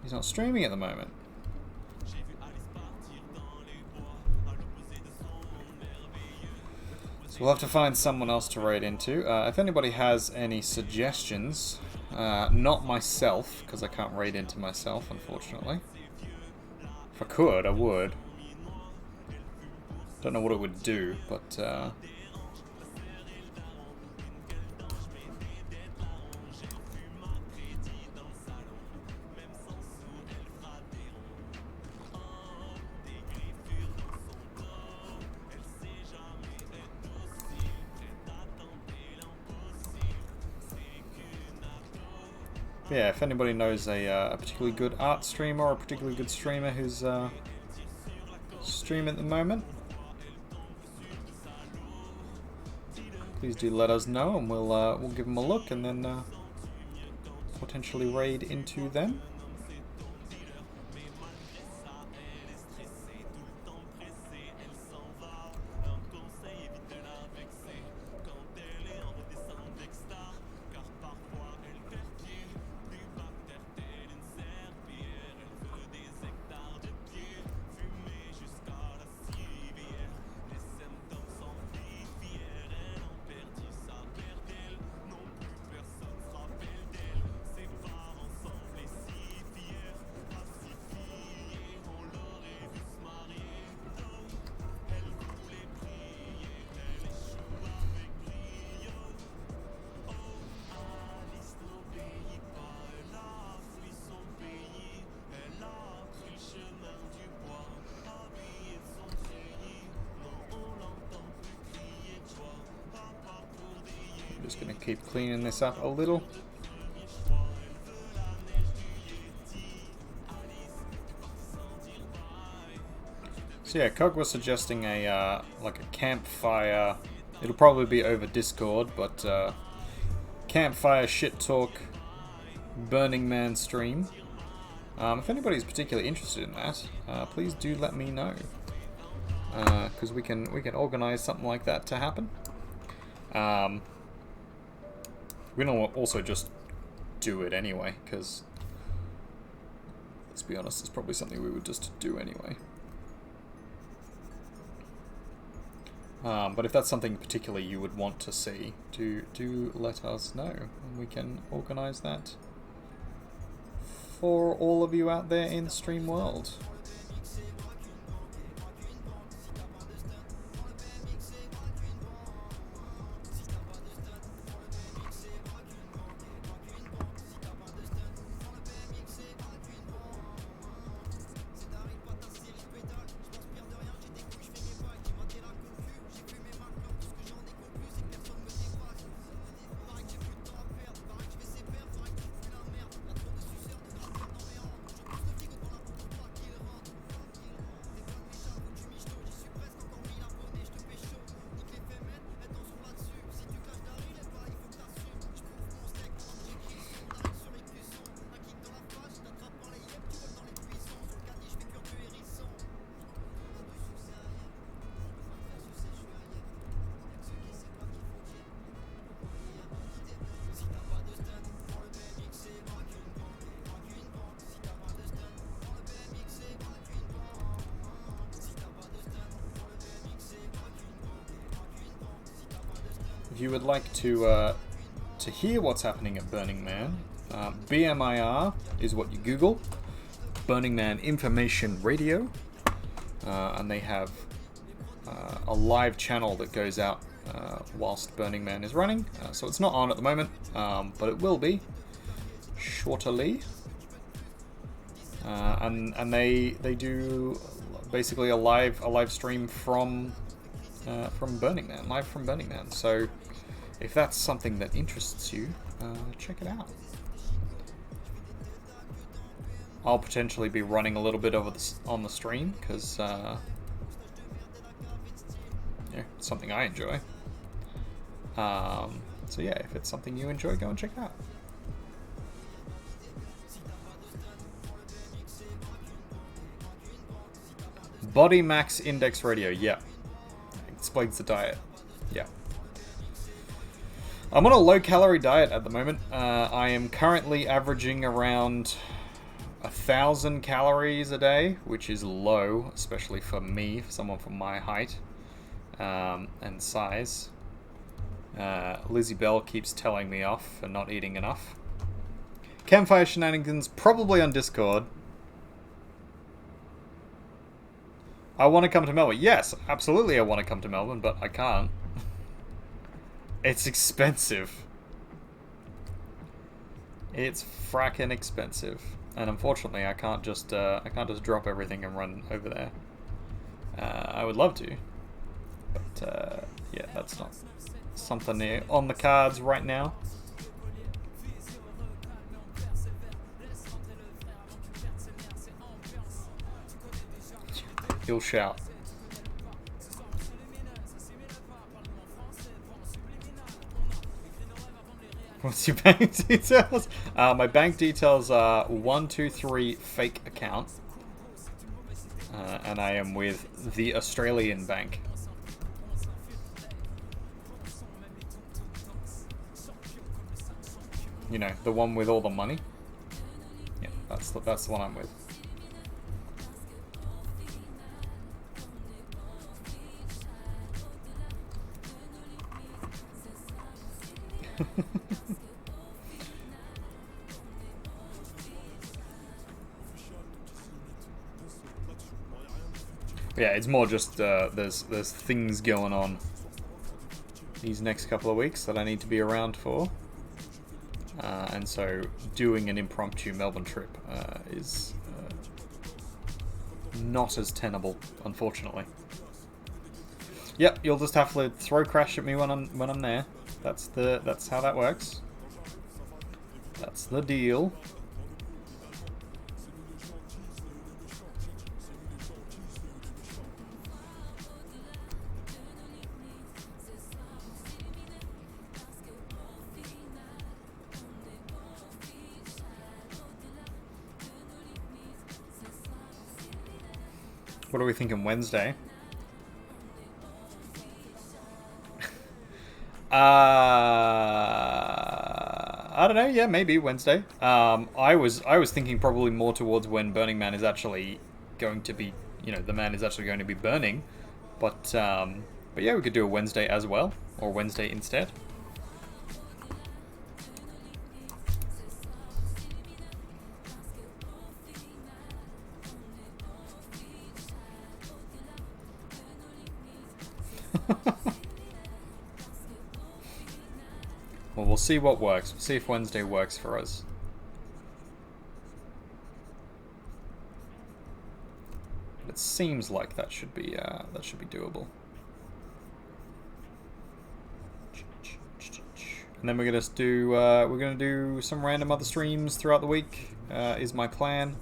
he's not streaming at the moment. we'll have to find someone else to raid into. If anybody has any suggestions, not myself, because I can't raid into myself, unfortunately. If I could, I would. Don't know what it would do, but... yeah, if anybody knows a particularly good art streamer or a particularly good streamer who's streaming at the moment, please do let us know, and we'll give them a look and then potentially raid into them. Just going to keep cleaning this up a little. So yeah, Cog was suggesting a like a campfire. It'll probably be over Discord, but campfire shit talk Burning Man stream. If anybody's particularly interested in that, please do let me know, because we can organize something like that to happen. We don't also just do it anyway, because let's be honest, it's probably something we would just do anyway. But if that's something particularly you would want to see, do let us know, and we can organize that for all of you out there in stream world. If you would like to hear what's happening at Burning Man, BMIR is what you Google. Burning Man Information Radio, and they have a live channel that goes out whilst Burning Man is running. So it's not on at the moment, but it will be shortly. And they do basically a live stream from Burning Man, live from Burning Man. So if that's something that interests you, check it out. I'll potentially be running a little bit over on the stream because yeah, it's something I enjoy. So yeah, if it's something you enjoy, go and check it out. Body Max Index Radio, yeah. Explains the diet. Yeah. I'm on a low-calorie diet at the moment. I am currently averaging around 1,000 calories a day, which is low, especially for me, for someone from my height. and size. Lizzie Bell keeps telling me off for not eating enough. Campfire Shenanigans, probably on Discord. I want to come to Melbourne. Yes, absolutely I want to come to Melbourne, but I can't. It's expensive. It's fracking expensive. And unfortunately, I can't just drop everything and run over there. I would love to. But, yeah, that's not something on the cards right now. He'll shout. What's your bank details? My bank details are 123 fake account. And I am with the Australian bank. You know, the one with all the money. Yeah, that's the one I'm with. Yeah, it's more just there's things going on these next couple of weeks that I need to be around for, and so doing an impromptu Melbourne trip is not as tenable, unfortunately. Yep, you'll just have to throw crash at me when I'm there. That's how that works. That's the deal. What are we thinking Wednesday? I don't know. Yeah, maybe Wednesday. I was thinking probably more towards when Burning Man is actually going to be, you know, the man is actually going to be burning. But yeah, we could do a Wednesday as well, or Wednesday instead. Well, we'll see what works. We'll see if Wednesday works for us. But it seems like that should be doable. And then we're gonna do some random other streams throughout the week. Is my plan.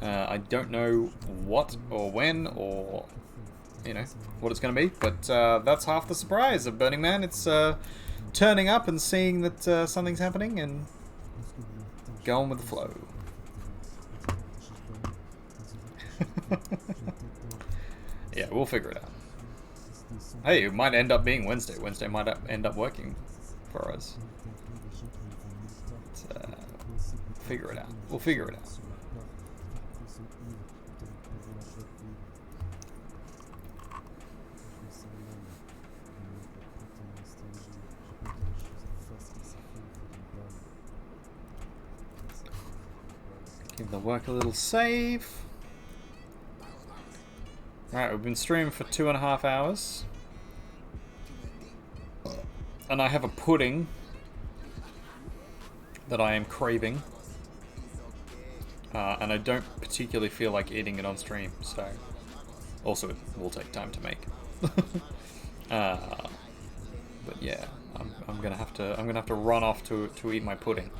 I don't know what or when or, you know, what it's gonna be, but that's half the surprise of Burning Man. It's turning up and seeing that something's happening and going with the flow. Yeah, we'll figure it out. Hey, it might end up being Wednesday. Wednesday might end up working for us. Figure it out. We'll figure it out. Give the work a little save. Right, we've been streaming for 2.5 hours. And I have a pudding that I am craving. And I don't particularly feel like eating it on stream, so... Also, it will take time to make. But yeah, I'm gonna have to run off to eat my pudding.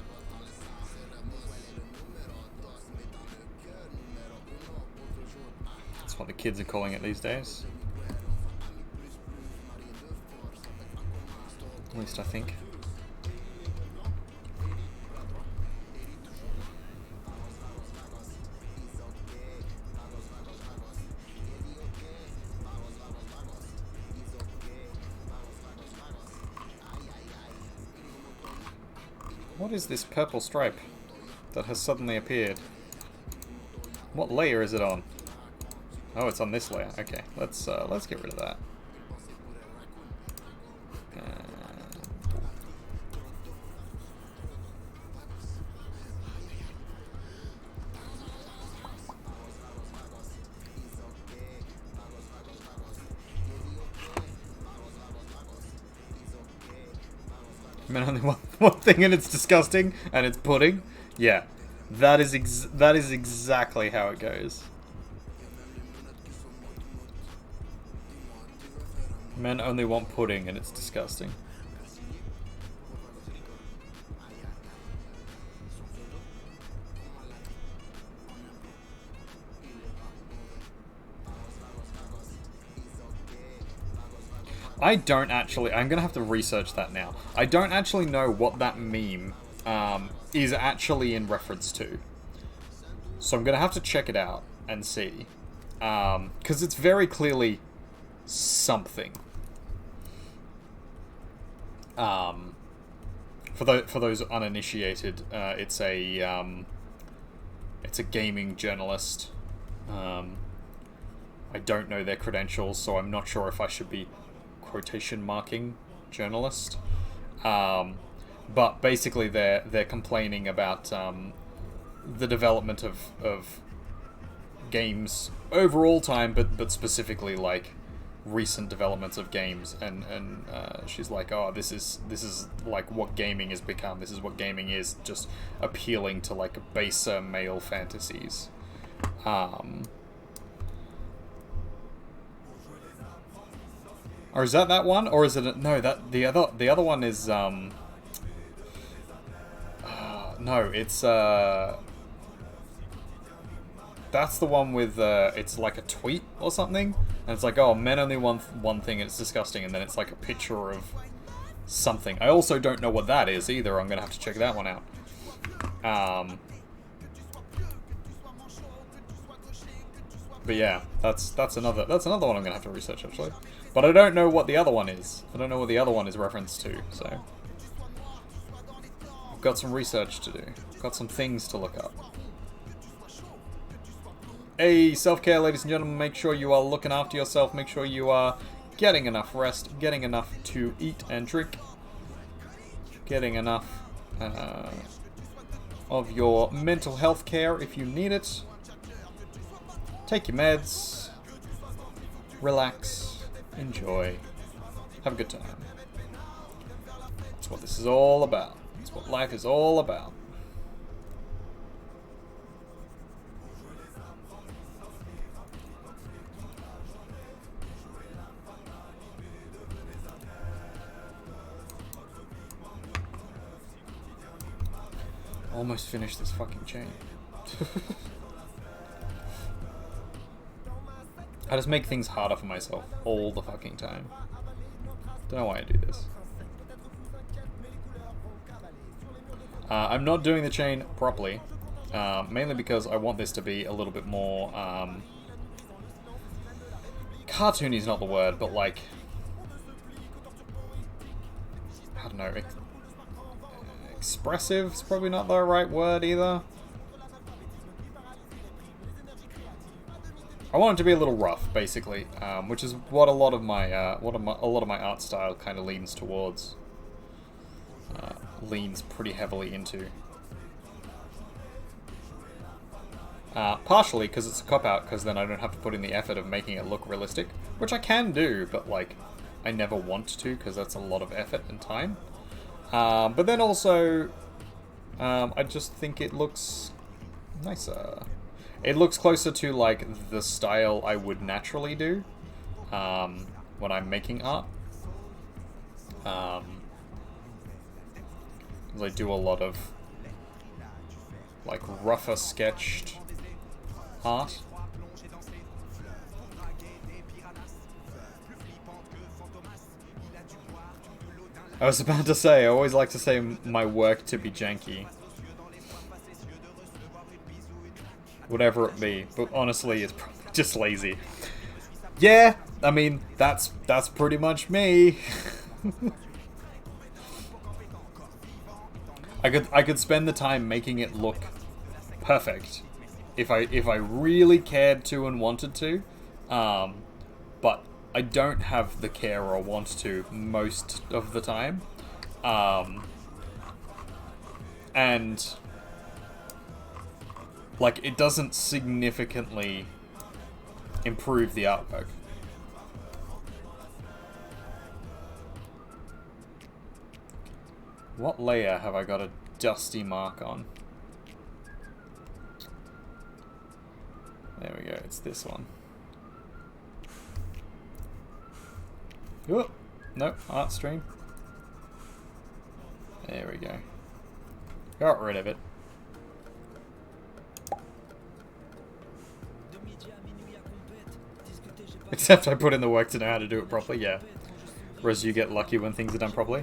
That's what the kids are calling it these days. At least I think. What is this purple stripe that has suddenly appeared? What layer is it on? Oh, it's on this layer. Okay, let's get rid of that. Men only want one thing and it's disgusting, and it's pudding. Yeah, that is exactly how it goes. Men only want pudding and it's disgusting. I don't actually... I'm going to have to research that now. I don't actually know what that meme is actually in reference to. So I'm going to have to check it out and see. Because it's very clearly something. For those uninitiated, it's a gaming journalist. I don't know their credentials, so I'm not sure if I should be quotation marking journalist. But basically they're complaining about the development of games overall time, but specifically like recent developments of games, and she's like, oh, this is like what gaming has become. This is what gaming is, just appealing to like baser male fantasies. Or is that one? Or is it no? That the other one is no. It's that's the one with it's like a tweet or something, and it's like, oh, men only want one thing and it's disgusting, and then it's like a picture of something. I also don't know what that is either. I'm gonna have to check that one out. But yeah, that's another one I'm gonna have to research actually. But I don't know what the other one is. I don't know what the other one is referenced to, so I've got some research to do. Got some things to look up. Hey, self-care, ladies and gentlemen, make sure you are looking after yourself, make sure you are getting enough rest, getting enough to eat and drink, getting enough of your mental health care if you need it. Take your meds, relax, enjoy, have a good time. That's what this is all about. That's what life is all about. Almost finished this fucking chain. I just make things harder for myself all the fucking time. Don't know why I do this. I'm not doing the chain properly, mainly because I want this to be a little bit more, cartoony is not the word, but like, I don't know, expressive is probably not the right word either. I want it to be a little rough, basically, which is what a lot of my art style kind of leans towards, leans pretty heavily into. Partially because it's a cop-out, because then I don't have to put in the effort of making it look realistic, which I can do, but like, I never want to, because that's a lot of effort and time. But then also, I just think it looks nicer. It looks closer to, like, the style I would naturally do when I'm making art. I do a lot of, like, rougher sketched art. I was about to say, I always like to say my work to be janky. Whatever it be, but honestly, it's probably just lazy. Yeah, I mean, that's pretty much me. I could spend the time making it look perfect if I really cared to and wanted to, but I don't have the care or want to most of the time, and like, it doesn't significantly improve the artwork. What layer have I got a dusty mark on? There we go, it's this one. Oh, no, art stream. There we go. Got rid of it. Except I put in the work to know how to do it properly, yeah. Whereas you get lucky when things are done properly.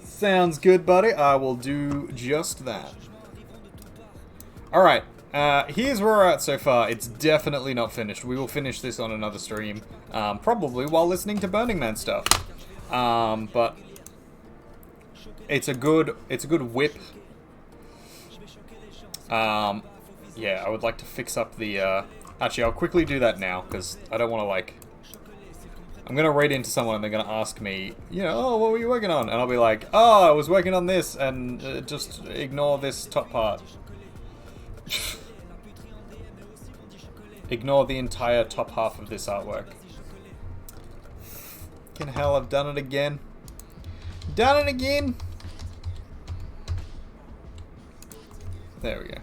Sounds good, buddy. I will do just that. Alright, here's where we're at so far. It's definitely not finished. We will finish this on another stream. Probably while listening to Burning Man stuff. But it's a good whip. Yeah, I would like to fix up the, actually, I'll quickly do that now, because I don't want to, like... I'm going to raid into someone and they're going to ask me, you know, oh, what were you working on? And I'll be like, oh, I was working on this, and just ignore this top part. Ignore the entire top half of this artwork. Fucking hell, I've done it again. Done it again! There we go.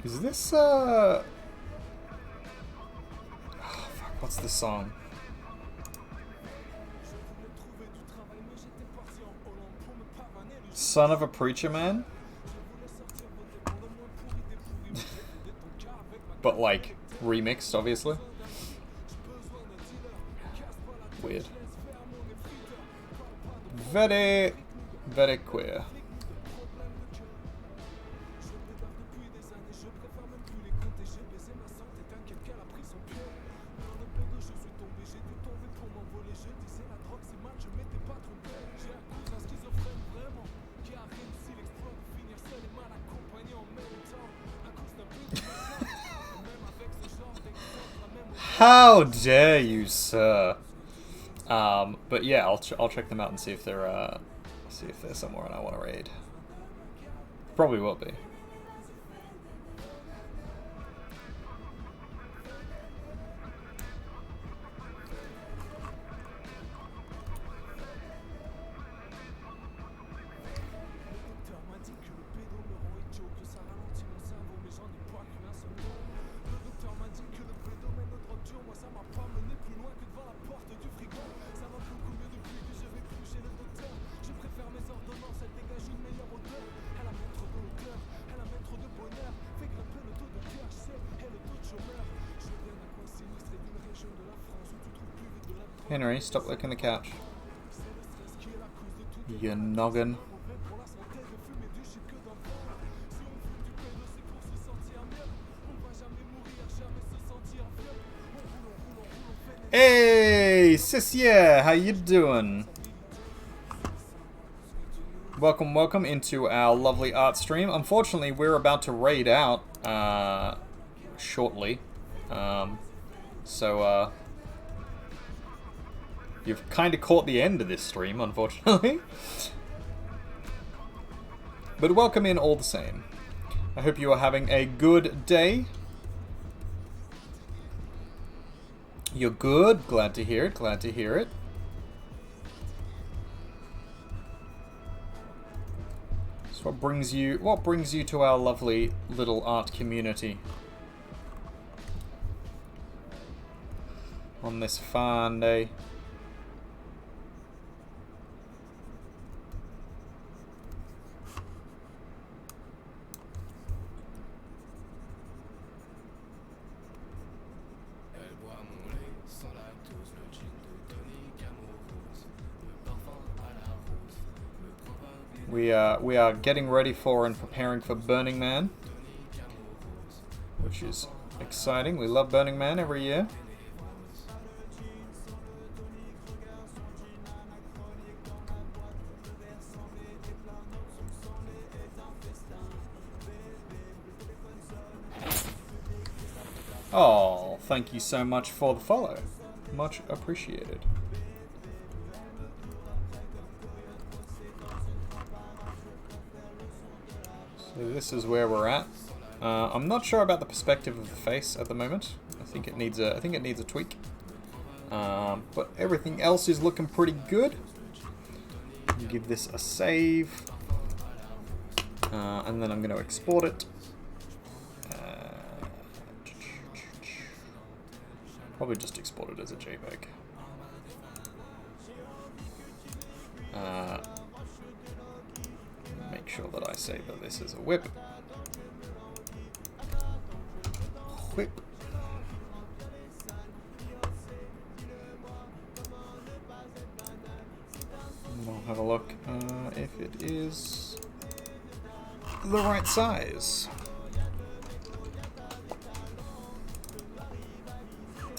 Is this, oh, fuck, what's the song? Son of a Preacher Man? But, like, remixed, obviously. Weird. Very, very queer. How dare you, sir? But yeah, I'll check them out and see if they're somewhere and I want to raid. Probably will be. Henry, stop licking the couch. You noggin. Hey, sis, yeah, how you doing? Welcome, welcome into our lovely art stream. Unfortunately, we're about to raid out shortly. You've kind of caught the end of this stream, unfortunately. But welcome in all the same. I hope you are having a good day. You're good. Glad to hear it. Glad to hear it. So what brings you to our lovely little art community on this fine day? We are getting ready for and preparing for Burning Man, which is exciting. We love Burning Man every year. Oh, thank you so much for the follow. Much appreciated. So this is where we're at. I'm not sure about the perspective of the face at the moment. I think it needs a tweak. But everything else is looking pretty good. Give this a save. And then I'm going to export it. Probably just export it as a JPEG. Make sure that I say that this is a whip. Whip. And I'll have a look if it is the right size.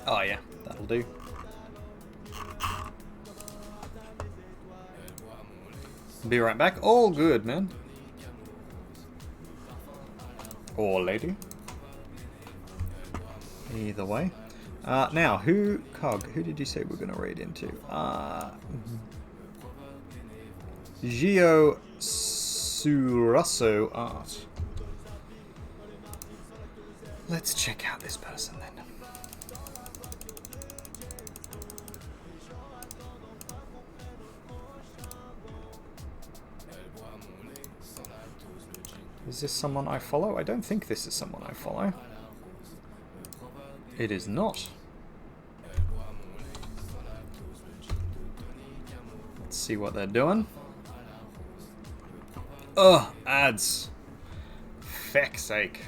Oh yeah, that'll do. Be right back. All good, man. Or lady. Either way. Now, who did you say we're going to raid into? Gio Surasso Art. Let's check out this person then. Is this someone I follow? I don't think this is someone I follow. It is not. Let's see what they're doing. Ugh, ads. Feck's sake.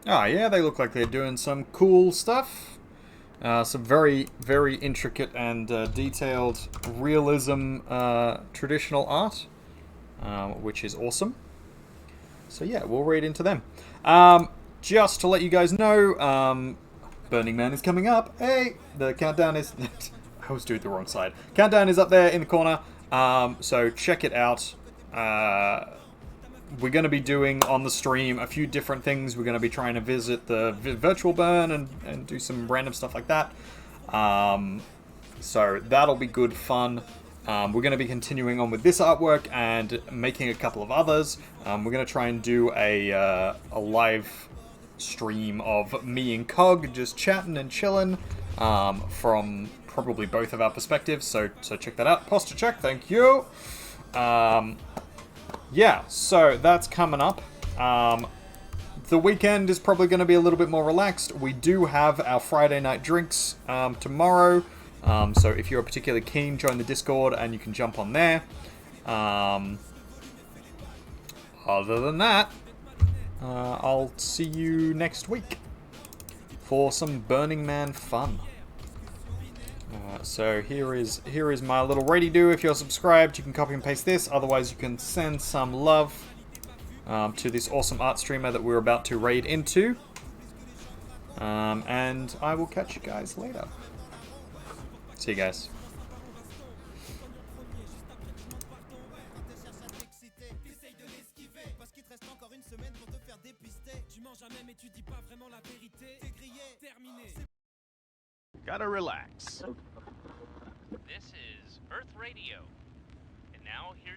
Ah, yeah, they look like they're doing some cool stuff. Some very, very intricate and detailed realism traditional art, which is awesome. So yeah, we'll read into them. Just to let you guys know, Burning Man is coming up. Hey, the countdown is... I was doing the wrong side. Countdown is up there in the corner, so check it out. We're going to be doing on the stream a few different things. We're going to be trying to visit the virtual burn and do some random stuff like that. So that'll be good fun. We're going to be continuing on with this artwork and making a couple of others. We're going to try and do a live stream of me and Cog just chatting and chilling from probably both of our perspectives. So check that out. Posture check, thank you. Yeah, so that's coming up. The weekend is probably going to be a little bit more relaxed. We do have our Friday night drinks tomorrow. So if you're particularly keen, join the Discord and you can jump on there. Other than that, I'll see you next week for some Burning Man fun. So here is my little ready-do. If you're subscribed, you can copy and paste this. Otherwise, you can send some love to this awesome art streamer that we're about to raid into. And I will catch you guys later. See you guys. Gotta relax. This is Earth Radio. And now here's